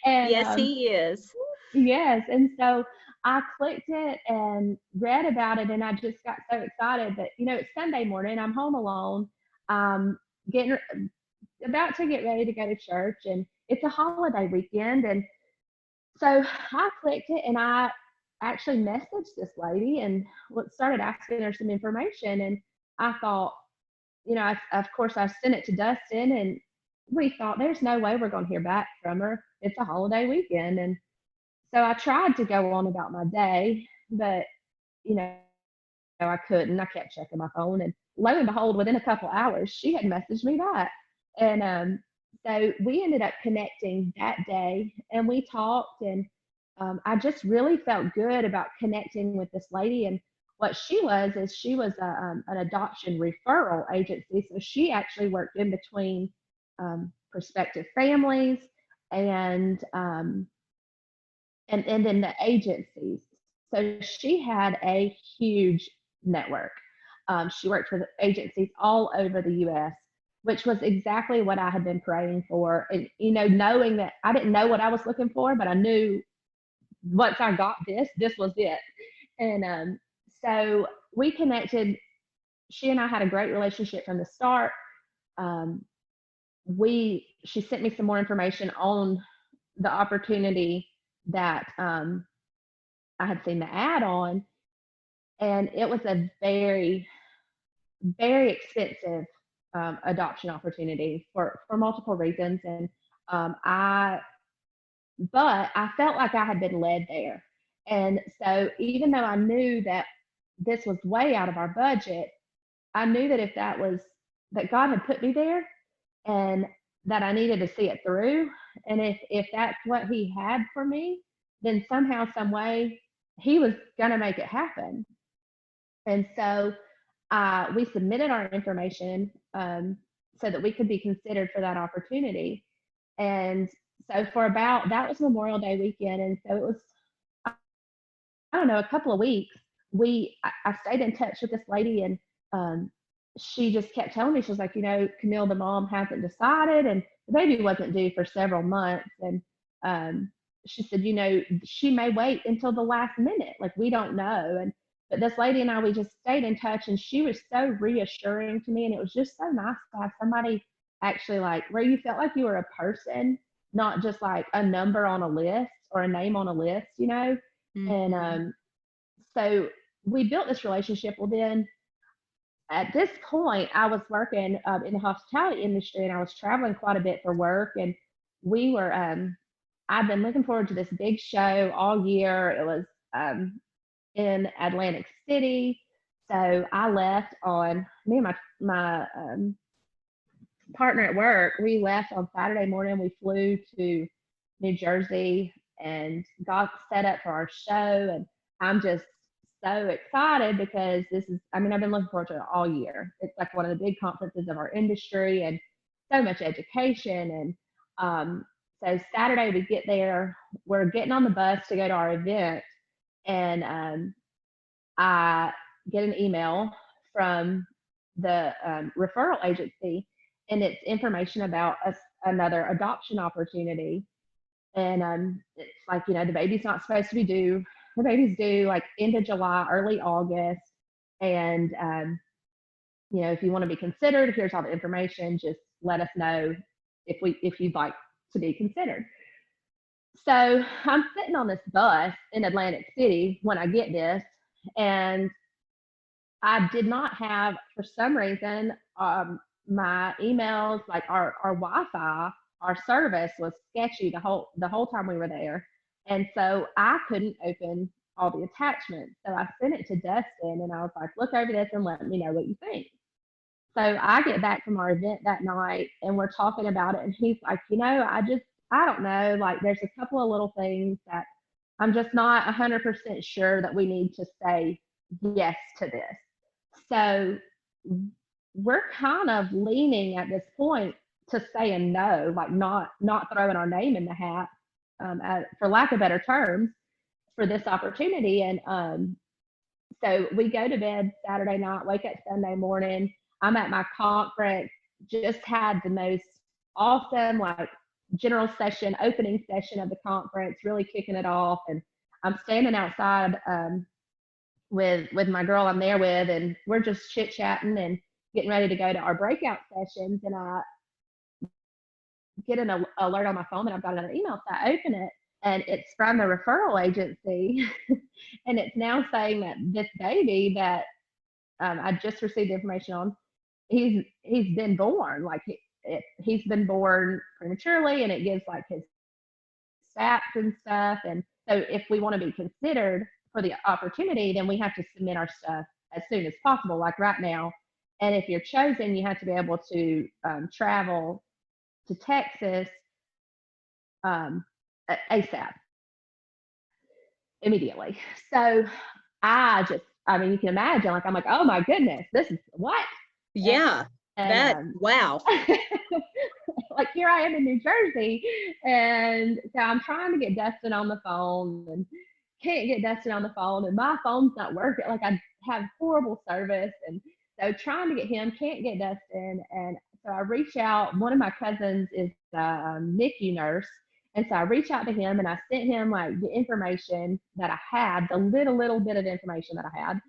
And yes, he is. Yes. And so I clicked it and read about it, and I just got so excited that, it's Sunday morning, I'm home alone, getting about to get ready to go to church, and it's a holiday weekend. And so I clicked it, and I actually messaged this lady and started asking her some information. And I thought, of course, I sent it to Dustin, and we thought there's no way we're going to hear back from her. It's a holiday weekend. And so I tried to go on about my day, but, I couldn't. I kept checking my phone, and lo and behold, within a couple hours, she had messaged me back. And so we ended up connecting that day, and we talked, and I just really felt good about connecting with this lady. And what she was an adoption referral agency. So she actually worked in between prospective families and then the agencies. So she had a huge network. She worked with agencies all over the U.S. which was exactly what I had been praying for. And, you know, knowing that I didn't know what I was looking for, but I knew once I got this was it. And so we connected. She and I had a great relationship from the start. Um, she sent me some more information on the opportunity that I had seen the ad on, and it was a very, very expensive adoption opportunity for multiple reasons. And but I felt like I had been led there. And so even though I knew that this was way out of our budget, I knew that if that God had put me there and that I needed to see it through. And if that's what he had for me, then somehow, some way, he was going to make it happen. And so we submitted our information so that we could be considered for that opportunity. And so that was Memorial Day weekend. And so it was, I don't know, a couple of weeks. I stayed in touch with this lady, and she just kept telling me, she was like, you know, Camile, the mom hasn't decided, and the baby wasn't due for several months. And she said, you know, she may wait until the last minute. Like, we don't know. But this lady and I, we just stayed in touch, and she was so reassuring to me. And it was just so nice to have somebody actually, like, where you felt like you were a person, not just like a number on a list or a name on a list, you know? Mm-hmm. And so we built this relationship. Well, then at this point, I was working in the hospitality industry, and I was traveling quite a bit for work. And we were, I've been looking forward to this big show all year. It was in Atlantic City. So I left me and my partner at work, we left on Saturday morning. We flew to New Jersey and got set up for our show. And I'm just so excited because I've been looking forward to it all year. It's like one of the big conferences of our industry, and so much education. And so Saturday we get there, we're getting on the bus to go to our event, and I get an email from the referral agency, and it's information about another adoption opportunity. And it's like, you know, the baby's not supposed to be due. The baby's due like end of July, early August. And, you know, if you want to be considered, here's all the information. Just let us know if you'd like to be considered. So I'm sitting on this bus in Atlantic City when I get this, and I did not have, for some reason, my emails, like our Wi-Fi, our service was sketchy the whole time we were there. And so I couldn't open all the attachments. So I sent it to Dustin, and I was like, look over this and let me know what you think. So I get back from our event that night, and we're talking about it. And he's like, you know, I don't know, like there's a couple of little things that I'm just not 100% sure that we need to say yes to this. So we're kind of leaning at this point to saying no, like not throwing our name in the hat, for lack of better terms, for this opportunity. And so we go to bed Saturday night, wake up Sunday morning. I'm at my conference, just had the most awesome, like, general session, opening session of the conference, really kicking it off. And I'm standing outside with my girl I'm there with, and we're just chit-chatting and getting ready to go to our breakout sessions. And I get an alert on my phone that I've got another email. So I open it, and it's from the referral agency. And it's now saying that this baby that I just received information on, he's been born. Like he's been born prematurely, and it gives like his stats and stuff. And so if we want to be considered for the opportunity, then we have to submit our stuff as soon as possible, like right now. And if you're chosen, you have to be able to travel to Texas ASAP, immediately. So you can imagine, like, I'm like, oh my goodness, this is what? Yeah. Wow. Like, here I am in New Jersey, and so I'm trying to get Dustin on the phone, and can't get Dustin on the phone, and my phone's not working. Like, I have horrible service, and so trying to get him, can't get Dustin. And so So I reach out. One of my cousins is a NICU nurse. And so I reached out to him and I sent him like the information that I had, the little bit of information that I had.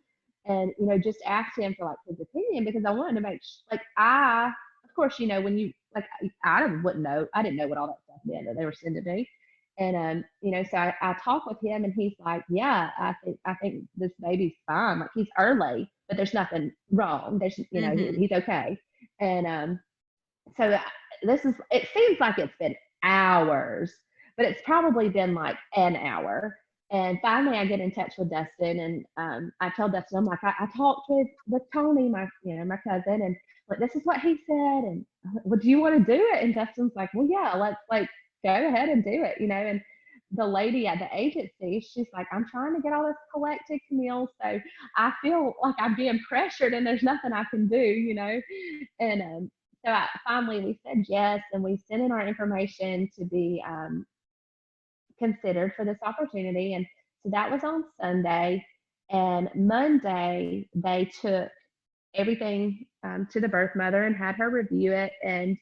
And, just asked him for like his opinion because I wanted to make like of course, when you like, I wouldn't know, I didn't know what all that stuff meant that they were sending me. And, so I talked with him and he's like, yeah, I think this baby's fine. Like he's early, but there's nothing wrong. There's, he's okay. And so it seems like it's been hours, but it's probably been like an hour. And finally I get in touch with Dustin and I tell Dustin, I'm like, I talked with Tony, my cousin, and like, this is what he said. And do you want to do it? And Dustin's like, well, yeah, let's like go ahead and do it, and the lady at the agency, she's like, I'm trying to get all this collected, Camile. So I feel like I'm being pressured and there's nothing I can do, And so finally we said yes, and we sent in our information to be considered for this opportunity. And so that was on Sunday. And Monday, they took everything to the birth mother and had her review it. And,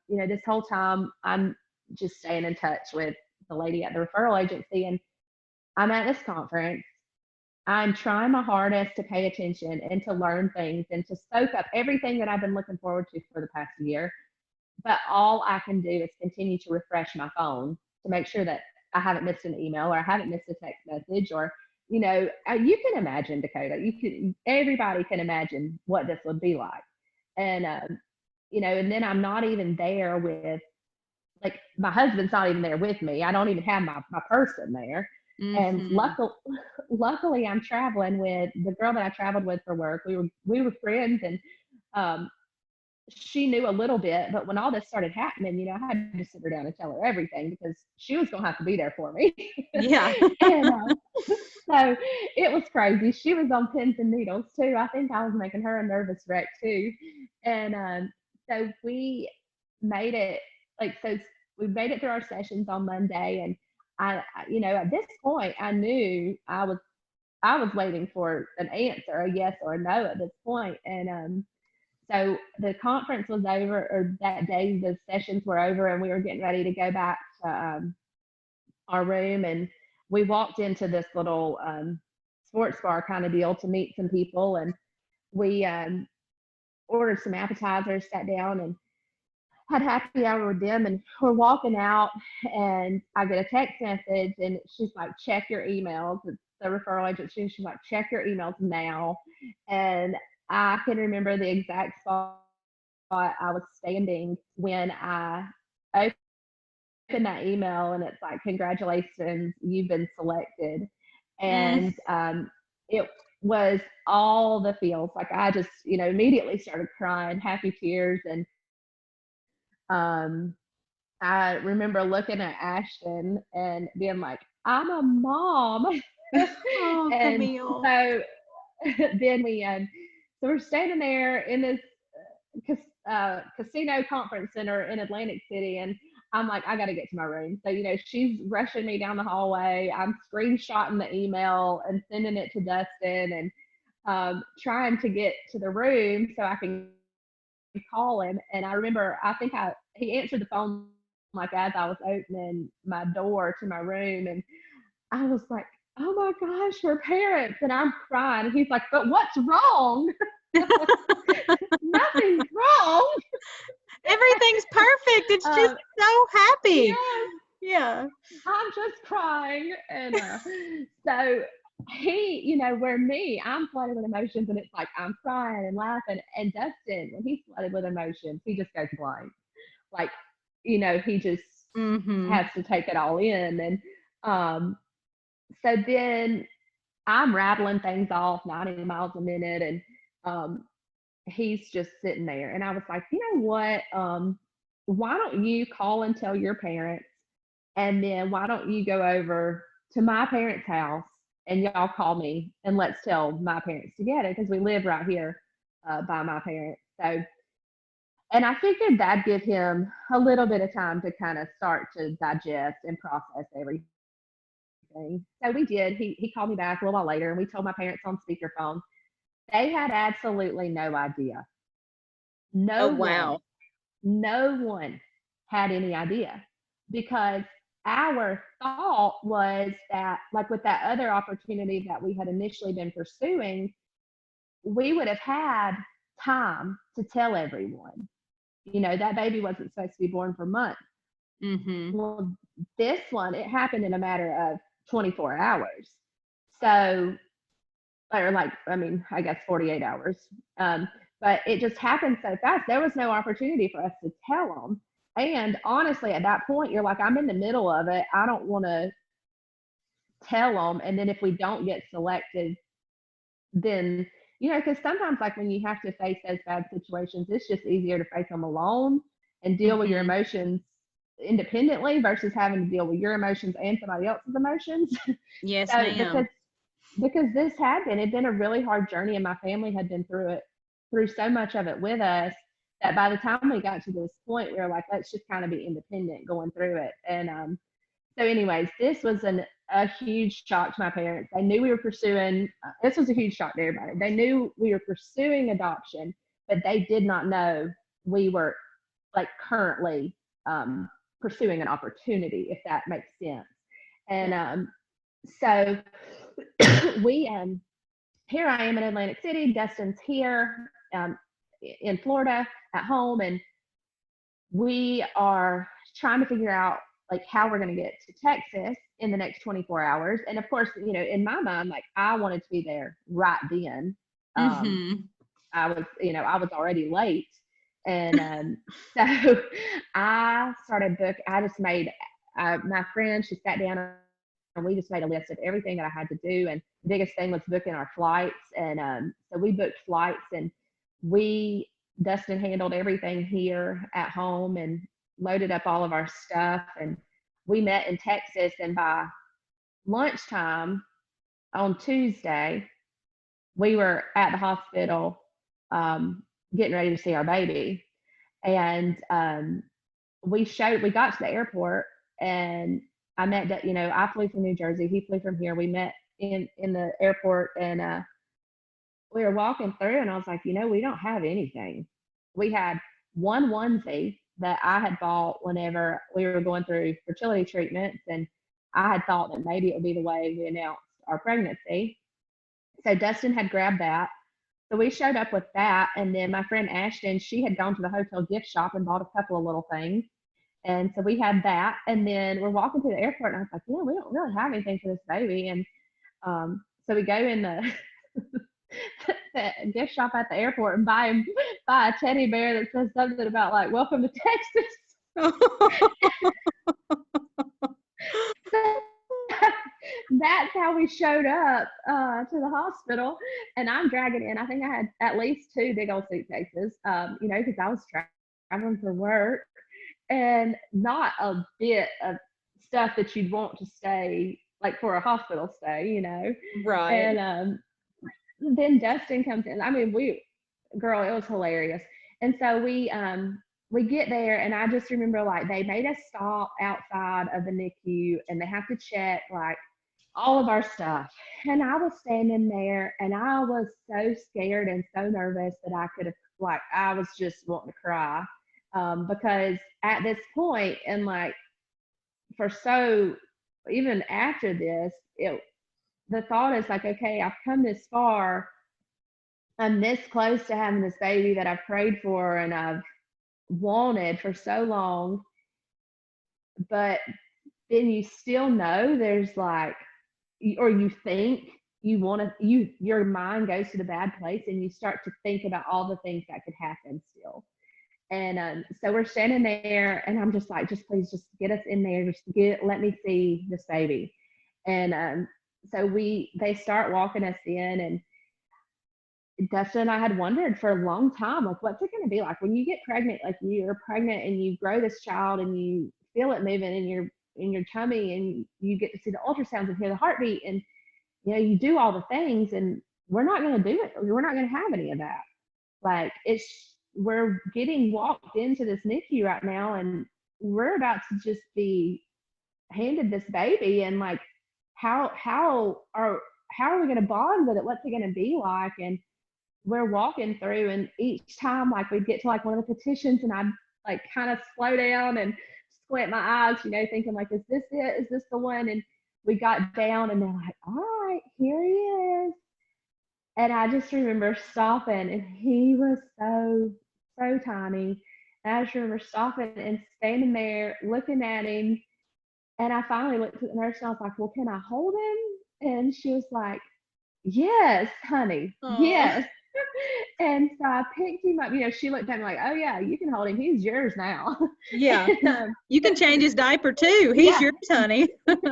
this whole time I'm just staying in touch with the lady at the referral agency. And I'm at this conference. I'm trying my hardest to pay attention and to learn things and to soak up everything that I've been looking forward to for the past year. But all I can do is continue to refresh my phone to make sure that I haven't missed an email or I haven't missed a text message or, you can imagine, Dakota, everybody can imagine what this would be like. And, and then I'm not even there with, like, my husband's not even there with me. I don't even have my person there. Mm-hmm. And luckily I'm traveling with the girl that I traveled with for work. We were friends, and she knew a little bit, but when all this started happening, I had to sit her down and tell her everything because she was going to have to be there for me. Yeah. And so it was crazy. She was on pins and needles too. I think I was making her a nervous wreck too. And so we made it we made it through our sessions on Monday. And I at this point, I knew I was waiting for an answer, a yes or a no at this point. And so the conference was over, or that day the sessions were over, and we were getting ready to go back to our room. And we walked into this little sports bar kind of deal to meet some people. And we ordered some appetizers, sat down, and had happy hour with them. And we're walking out, and I get a text message, and she's like, check your emails. It's the referral agency. She's like, check your emails now. And I can remember the exact spot I was standing when I opened that email, and it's like, congratulations, you've been selected. And it was all the feels. Like I just, immediately started crying, happy tears. And I remember looking at Ashton and being like, I'm a mom. Oh, and Camile. so then so we're standing there in this casino conference center in Atlantic City, and I'm like, I got to get to my room. So, she's rushing me down the hallway. I'm screenshotting the email and sending it to Dustin, and trying to get to the room so I can call him. And I remember, he answered the phone like as I was opening my door to my room, and I was like, oh my gosh, we're parents. And I'm crying. And he's like, but what's wrong? Nothing's wrong. Everything's perfect. It's just so happy. Yes. Yeah. I'm just crying. And so he, where me, I'm flooded with emotions, and it's like I'm crying and laughing. And Dustin, when he's flooded with emotions, he just goes blank. Like, he just has to take it all in. And so then I'm rattling things off 90 miles a minute, and he's just sitting there. And I was like, you know what? Why don't you call and tell your parents, and then why don't you go over to my parents' house and y'all call me, and let's tell my parents together, because we live right here by my parents. So, and I figured that'd give him a little bit of time to kind of start to digest and process everything. So we did. He called me back a little while later, and we told my parents on speakerphone. They had absolutely no idea. No Oh, wow. one No one had any idea, because our thought was that, like with that other opportunity that we had initially been pursuing, we would have had time to tell everyone. That baby wasn't supposed to be born for months. Mm-hmm. Well, this one, it happened in a matter of 24 hours. So, or like, I mean, I guess 48 hours. But it just happened so fast. There was no opportunity for us to tell them. And honestly, at that point, you're like, I'm in the middle of it. I don't want to tell them. And then if we don't get selected, then, because sometimes, like when you have to face those bad situations, it's just easier to face them alone and deal with your Mm-hmm. emotions independently versus having to deal with your emotions and somebody else's emotions. Yes, So ma'am. because this it'd been a really hard journey, and my family had been through so much of it with us, that by the time we got to this point, we were like, let's just kind of be independent going through it. And so anyways, this was a huge shock to my parents. They knew we were pursuing, this was a huge shock to everybody. They knew we were pursuing adoption, but they did not know we were like currently pursuing an opportunity, if that makes sense. And so we here I am in Atlantic City. Dustin's here in Florida at home, and we are trying to figure out like how we're going to get to Texas in the next 24 hours. And of course, in my mind, like I wanted to be there right then. Mm-hmm. I was already late. And so I started I just made my friend, she sat down and we just made a list of everything that I had to do. And the biggest thing was booking our flights. And so we booked flights, and Dustin handled everything here at home and loaded up all of our stuff. And we met in Texas. And by lunchtime on Tuesday, we were at the hospital getting ready to see our baby. And we got to the airport, and I met that, I flew from New Jersey. He flew from here. We met in the airport, and we were walking through, and I was like, we don't have anything. We had one onesie that I had bought whenever we were going through fertility treatments, and I had thought that maybe it would be the way we announced our pregnancy. So Dustin had grabbed that. So we showed up with that, and then my friend Ashton, she had gone to the hotel gift shop and bought a couple of little things. And so we had that, and then we're walking through the airport, and I was like, we don't really have anything for this baby. And so we go in the gift shop at the airport and buy a teddy bear that says something about like "Welcome to Texas." So that's how we showed up to the hospital. And I'm dragging in, I think I had at least 2 big old suitcases, because I was traveling for work, and not a bit of stuff that you'd want to stay like for a hospital stay, Right. And then Dustin comes in. I mean, girl, it was hilarious. And so we get there, and I just remember like they made us stop outside of the NICU, and they have to check like all of our stuff. And I was standing there, and I was so scared and so nervous that I was just wanting to cry, because at this point, and like even after this, the thought is like, okay, I've come this far. I'm this close to having this baby that I've prayed for and I've wanted for so long. But then you still know there's like, or you think your mind goes to the bad place, and you start to think about all the things that could happen still. And so we're standing there, and I'm just like, just please, just get us in there. Let me see this baby. And so they start walking us in, and Dustin and I had wondered for a long time, like, what's it going to be like when you get pregnant? Like, you're pregnant and you grow this child, and you feel it moving in your tummy, and you get to see the ultrasounds and hear the heartbeat, and you do all the things, and we're not going to do it. We're not going to have any of that. Like, we're getting walked into this NICU right now, and we're about to just be handed this baby, and like, how are we going to bond with it? What's it going to be like? And we're walking through, and each time like we'd get to like one of the petitions, and I'd like kind of slow down and squint my eyes, thinking like, is this it? Is this the one? And we got down and they're like, all right, here he is. And I just remember stopping, and he was so tiny. And I just remember stopping and standing there looking at him. And I finally looked at the nurse and I was like, well, can I hold him? And she was like, yes, honey, yes. And so I picked him up. She looked at me like, oh, yeah, you can hold him. He's yours now. Yeah. You can change his diaper too. He's yours, honey.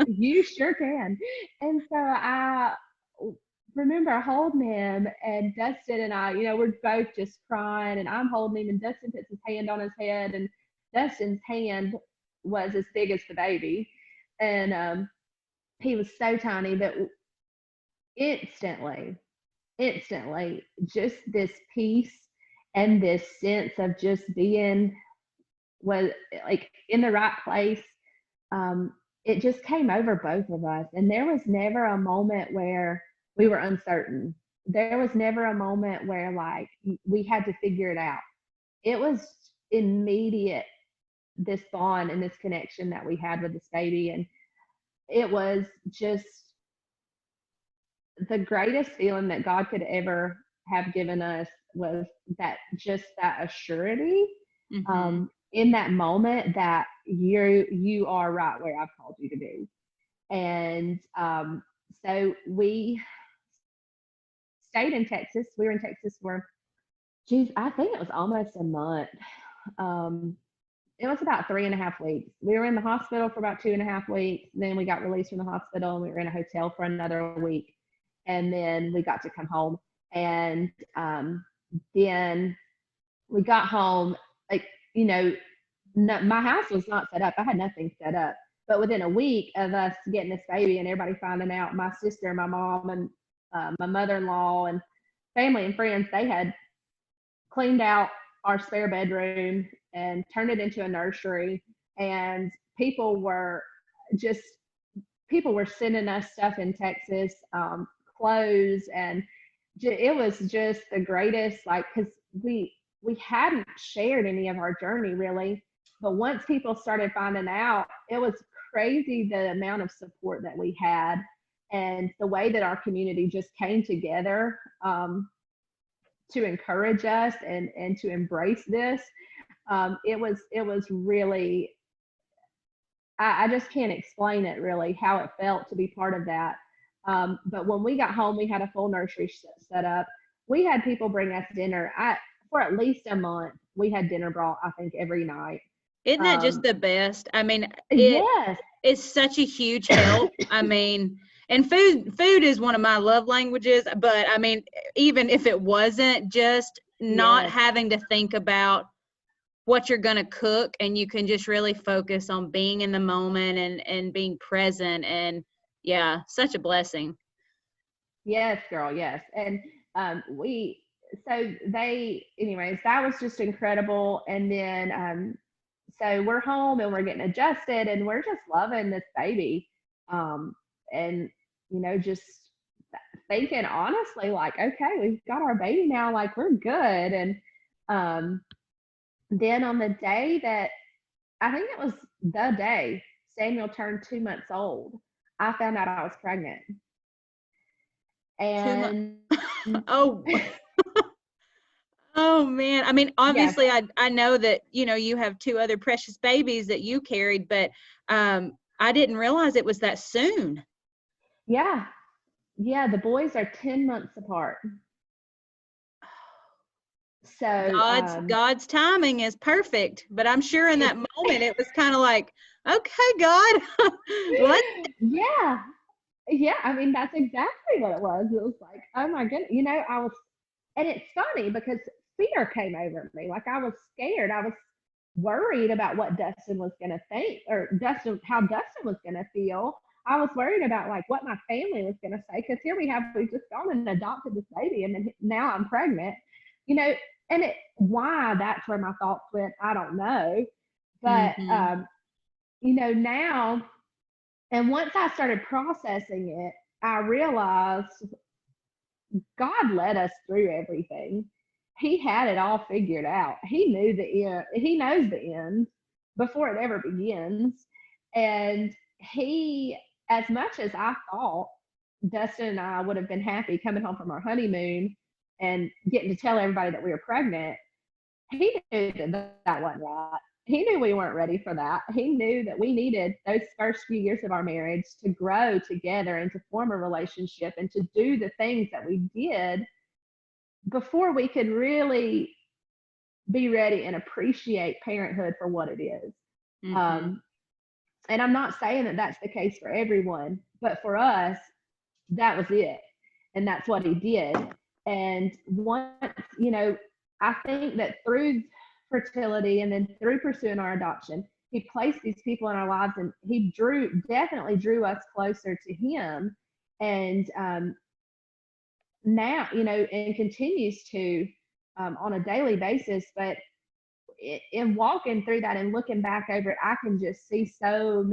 You sure can. And so I remember holding him, and Dustin and I, we're both just crying, and I'm holding him, and Dustin puts his hand on his head, and Dustin's hand was as big as the baby. And he was so tiny that instantly, just this peace and this sense of just being was like in the right place. It just came over both of us, and there was never a moment where we were uncertain. There was never a moment where like we had to figure it out. It was immediate, this bond and this connection that we had with this baby, and it was just the greatest feeling that God could ever have given us, was that assurity in that moment that you are right where I've called you to be. And so we stayed in Texas. We were in Texas for, I think it was almost a month. It was about 3.5 weeks. We were in the hospital for about 2.5 weeks. Then we got released from the hospital, and we were in a hotel for another week. And then we got to come home. And then we got home, like, my house was not set up. I had nothing set up. But within a week of us getting this baby and everybody finding out, my sister, my mom, and my mother-in-law and family and friends, they had cleaned out our spare bedroom and turned it into a nursery. And people were sending us stuff in Texas, clothes, and it was just the greatest, like, because we hadn't shared any of our journey really, but once people started finding out, it was crazy the amount of support that we had, and the way that our community just came together to encourage us and to embrace this. It was really, I just can't explain it really, how it felt to be part of that. But when we got home, we had a full nursery set up. We had people bring us dinner. For at least a month, we had dinner brought, I think, every night. Isn't that just the best? I mean, yes, it's such a huge help. I mean, and food is one of my love languages, but I mean, even if it wasn't, just not having to think about what you're going to cook, and you can just really focus on being in the moment and being present. And yeah, such a blessing. Yes, girl. Yes. And anyways, that was just incredible. And then, so we're home and we're getting adjusted, and we're just loving this baby. And, just thinking honestly, like, okay, we've got our baby now, like, we're good. And then on the day that, I think it was the day Samuel turned 2 months old, I found out I was pregnant. And oh man, I mean, obviously I know that you have 2 other precious babies that you carried, but I didn't realize it was that soon. Yeah, the boys are 10 months apart. So God's timing is perfect, but I'm sure in that moment it was kind of like, okay, God, what? Yeah, I mean, that's exactly what it was. It was like, oh my goodness, I was, and it's funny because fear came over me. Like, I was scared. I was worried about what Dustin was going to think, or how Dustin was going to feel. I was worried about like what my family was going to say, because here we've just gone and adopted this baby, and then now I'm pregnant, and why that's where my thoughts went, I don't know. But, now, and once I started processing it, I realized God led us through everything. he had it all figured out. He knew the end. He knows the end before it ever begins. And he, as much as I thought Dustin and I would have been happy coming home from our honeymoon and getting to tell everybody that we were pregnant, he knew that wasn't right. He knew we weren't ready for that. He knew that we needed those first few years of our marriage to grow together and to form a relationship and to do the things that we did before we could really be ready and appreciate parenthood for what it is. Mm-hmm. And I'm not saying that that's the case for everyone, but for us, that was it. And that's what he did. And once, I think that through fertility and then through pursuing our adoption, he placed these people in our lives, and he definitely drew us closer to him. And now, and continues to on a daily basis. But in walking through that and looking back over it, I can just see so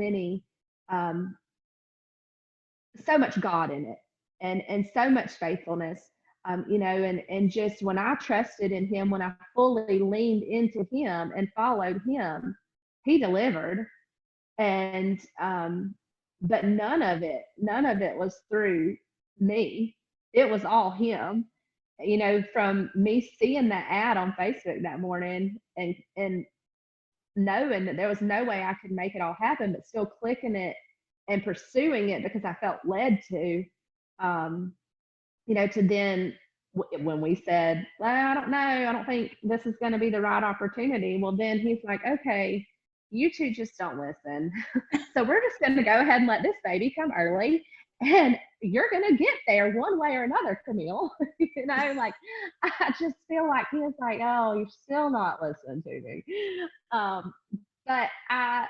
much God in it, and so much faithfulness. And just when I trusted in him, when I fully leaned into him and followed him, he delivered. And but none of it was through me. It was all him. From me seeing that ad on Facebook that morning and knowing that there was no way I could make it all happen, but still clicking it and pursuing it because I felt led to, to then when we said, well, I don't know, I don't think this is going to be the right opportunity. Well, then he's like, okay, you two just don't listen. So we're just going to go ahead and let this baby come early, and you're going to get there one way or another, Camile. Like, I just feel like he was like, oh, you're still not listening to me. But I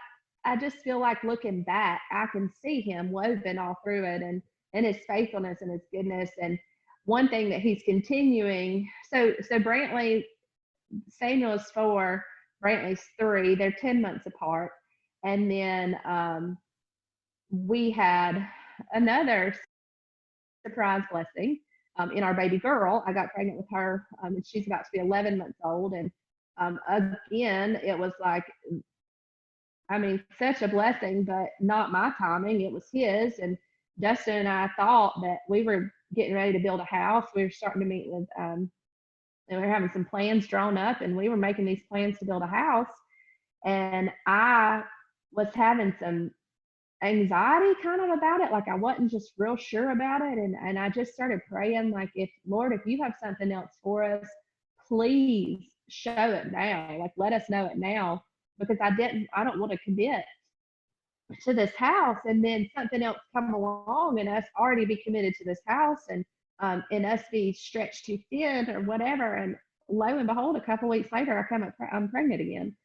just feel like looking back, I can see him woven all through it, and his faithfulness and his goodness. And one thing that he's continuing, so Brantley, Samuel is 4, Brantley's 3, they're 10 months apart. And then we had another surprise blessing in our baby girl. I got pregnant with her, and she's about to be 11 months old. And again, it was like, such a blessing, but not my timing. It was his. And Dustin and I thought that we were getting ready to build a house. We were starting to meet with, and we were having some plans drawn up, and we were making these plans to build a house. And I was having some anxiety kind of about it. Like, I wasn't just real sure about it. And I just started praying, like, if you have something else for us, please show it now. Like, let us know it now, because I don't want to commit to this house and then something else come along and us already be committed to this house, and us be stretched too thin or whatever. And lo and behold, a couple weeks later, I'm pregnant again.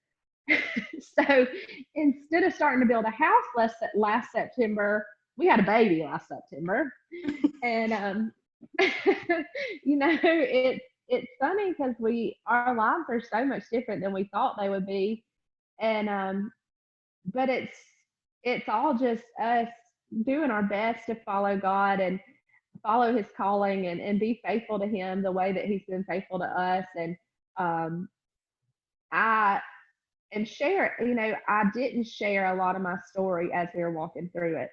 So instead of starting to build a house last September, we had a baby last September. And it's funny because our lives are so much different than we thought they would be. And but it's all just us doing our best to follow God and follow his calling and be faithful to him the way that he's been faithful to us. And I didn't share a lot of my story as we were walking through it.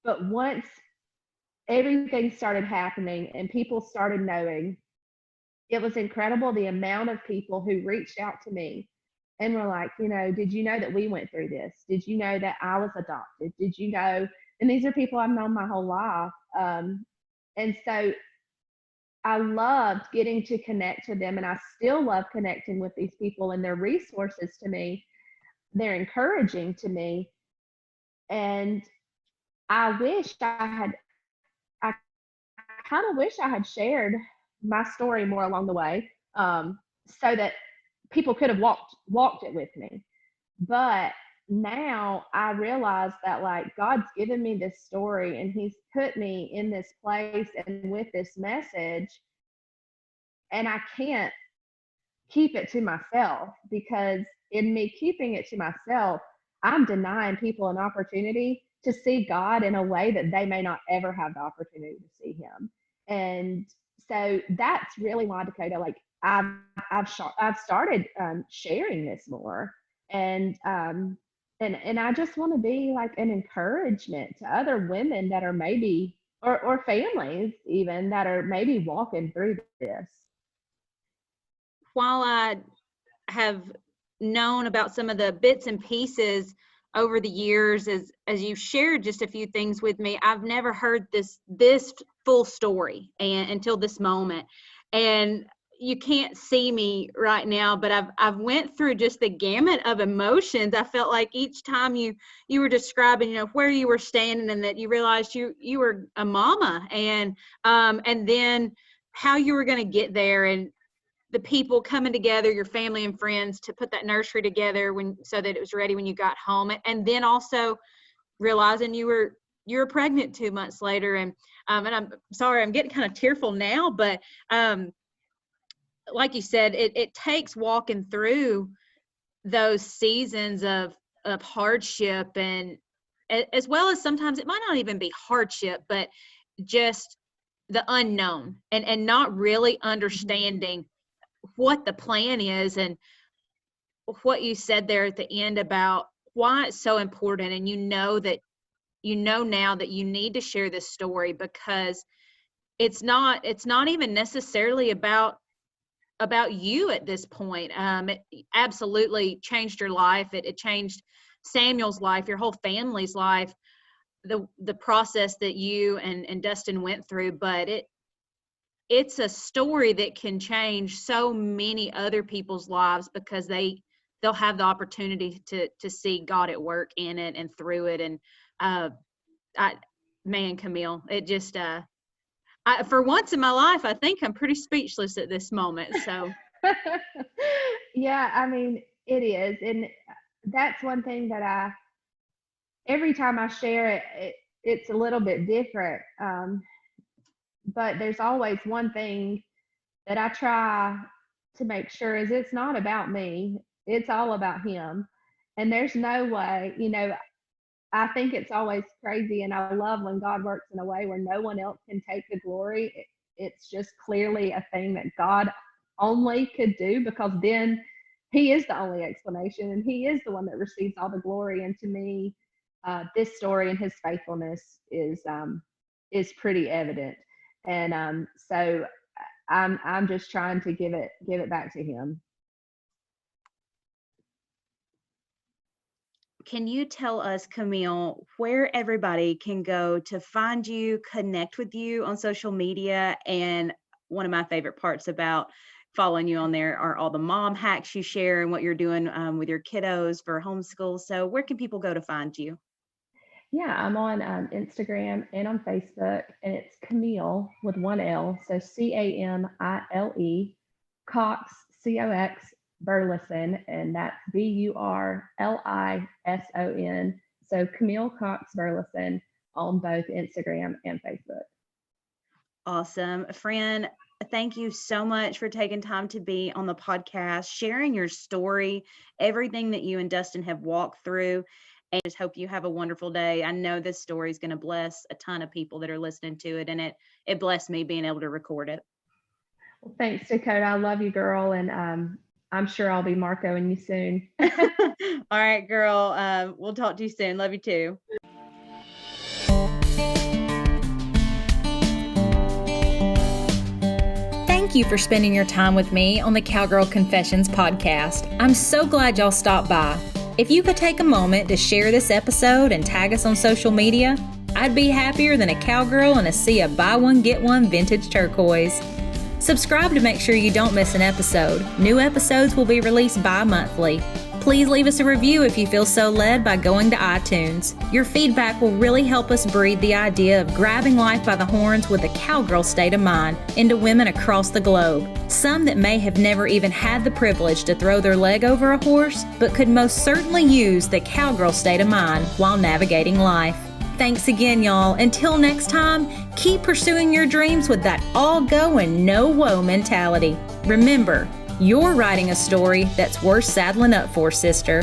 But once everything started happening and people started knowing, it was incredible the amount of people who reached out to me and were like, did you know that we went through this? Did you know that I was adopted? Did you know? And these are people I've known my whole life. And so I loved getting to connect to them, and I still love connecting with these people, and their resources to me. They're encouraging to me. And I kind of wish I had shared my story more along the way, so that people could have walked it with me. But now I realize that, like, God's given me this story, and he's put me in this place and with this message, and I can't keep it to myself, because in me keeping it to myself, I'm denying people an opportunity to see God in a way that they may not ever have the opportunity to see him. And So that's really why, Dakota, like I've started sharing this more, and I just want to be like an encouragement to other women that are maybe, or families even, that are maybe walking through this. While I have known about some of the bits and pieces over the years, as you shared just a few things with me, I've never heard this full story until this moment. And you can't see me right now, but I've went through just the gamut of emotions. I felt like each time you were describing, you know, where you were standing, and that you realized you were a mama, and then how you were going to get there, and the people coming together, your family and friends, to put that nursery together so that it was ready when you got home, and then also realizing you were pregnant 2 months later. And I'm sorry, I'm getting kind of tearful now, but like you said, it takes walking through those seasons of hardship, and as well as sometimes it might not even be hardship, but just the unknown, and not really understanding what the plan is, and what you said there at the end about why it's so important. And you know now that you need to share this story, because it's not even necessarily about you at this point. It absolutely changed your life. It changed Samuel's life, your whole family's life, the process that you and Dustin went through. But it's a story that can change so many other people's lives, because they'll have the opportunity to see God at work in it and through it. And Camile, it just for once in my life, I think I'm pretty speechless at this moment. So yeah, I mean, it is. And that's one thing that every time I share it, it's a little bit different. But there's always one thing that I try to make sure is it's not about me. It's all about him. And there's no way, you know, I think it's always crazy, and I love when God works in a way where no one else can take the glory. It's just clearly a thing that God only could do, because then he is the only explanation, and he is the one that receives all the glory. And to me, this story and his faithfulness is pretty evident. And so I'm just trying to give it back to him. Can you tell us, Camile, where everybody can go to find you, connect with you on social media? And one of my favorite parts about following you on there are all the mom hacks you share and what you're doing with your kiddos for homeschool. So where can people go to find you? Yeah, I'm on Instagram and on Facebook, and it's Camile with one L. So Camile Cox, Cox Burlison, and that's Burlison. So Camile Cox Burlison on both Instagram and Facebook. Awesome. Friend, thank you so much for taking time to be on the podcast, sharing your story, everything that you and Dustin have walked through. And just hope you have a wonderful day. I know this story is going to bless a ton of people that are listening to it, and it blessed me being able to record it. Well, thanks, Dakota. I love you, girl, and I'm sure I'll be Marcoing you soon. All right, girl. We'll talk to you soon. Love you too. Thank you for spending your time with me on the Cowgirl Confessions podcast. I'm so glad y'all stopped by. If you could take a moment to share this episode and tag us on social media, I'd be happier than a cowgirl in a sea of buy one, get one vintage turquoise. Subscribe to make sure you don't miss an episode. New episodes will be released bi-monthly. Please leave us a review if you feel so led by going to iTunes. Your feedback will really help us breed the idea of grabbing life by the horns with a cowgirl state of mind into women across the globe. Some that may have never even had the privilege to throw their leg over a horse, but could most certainly use the cowgirl state of mind while navigating life. Thanks again, y'all. Until next time, keep pursuing your dreams with that all go and no woe mentality. Remember, you're writing a story that's worth saddling up for, sister.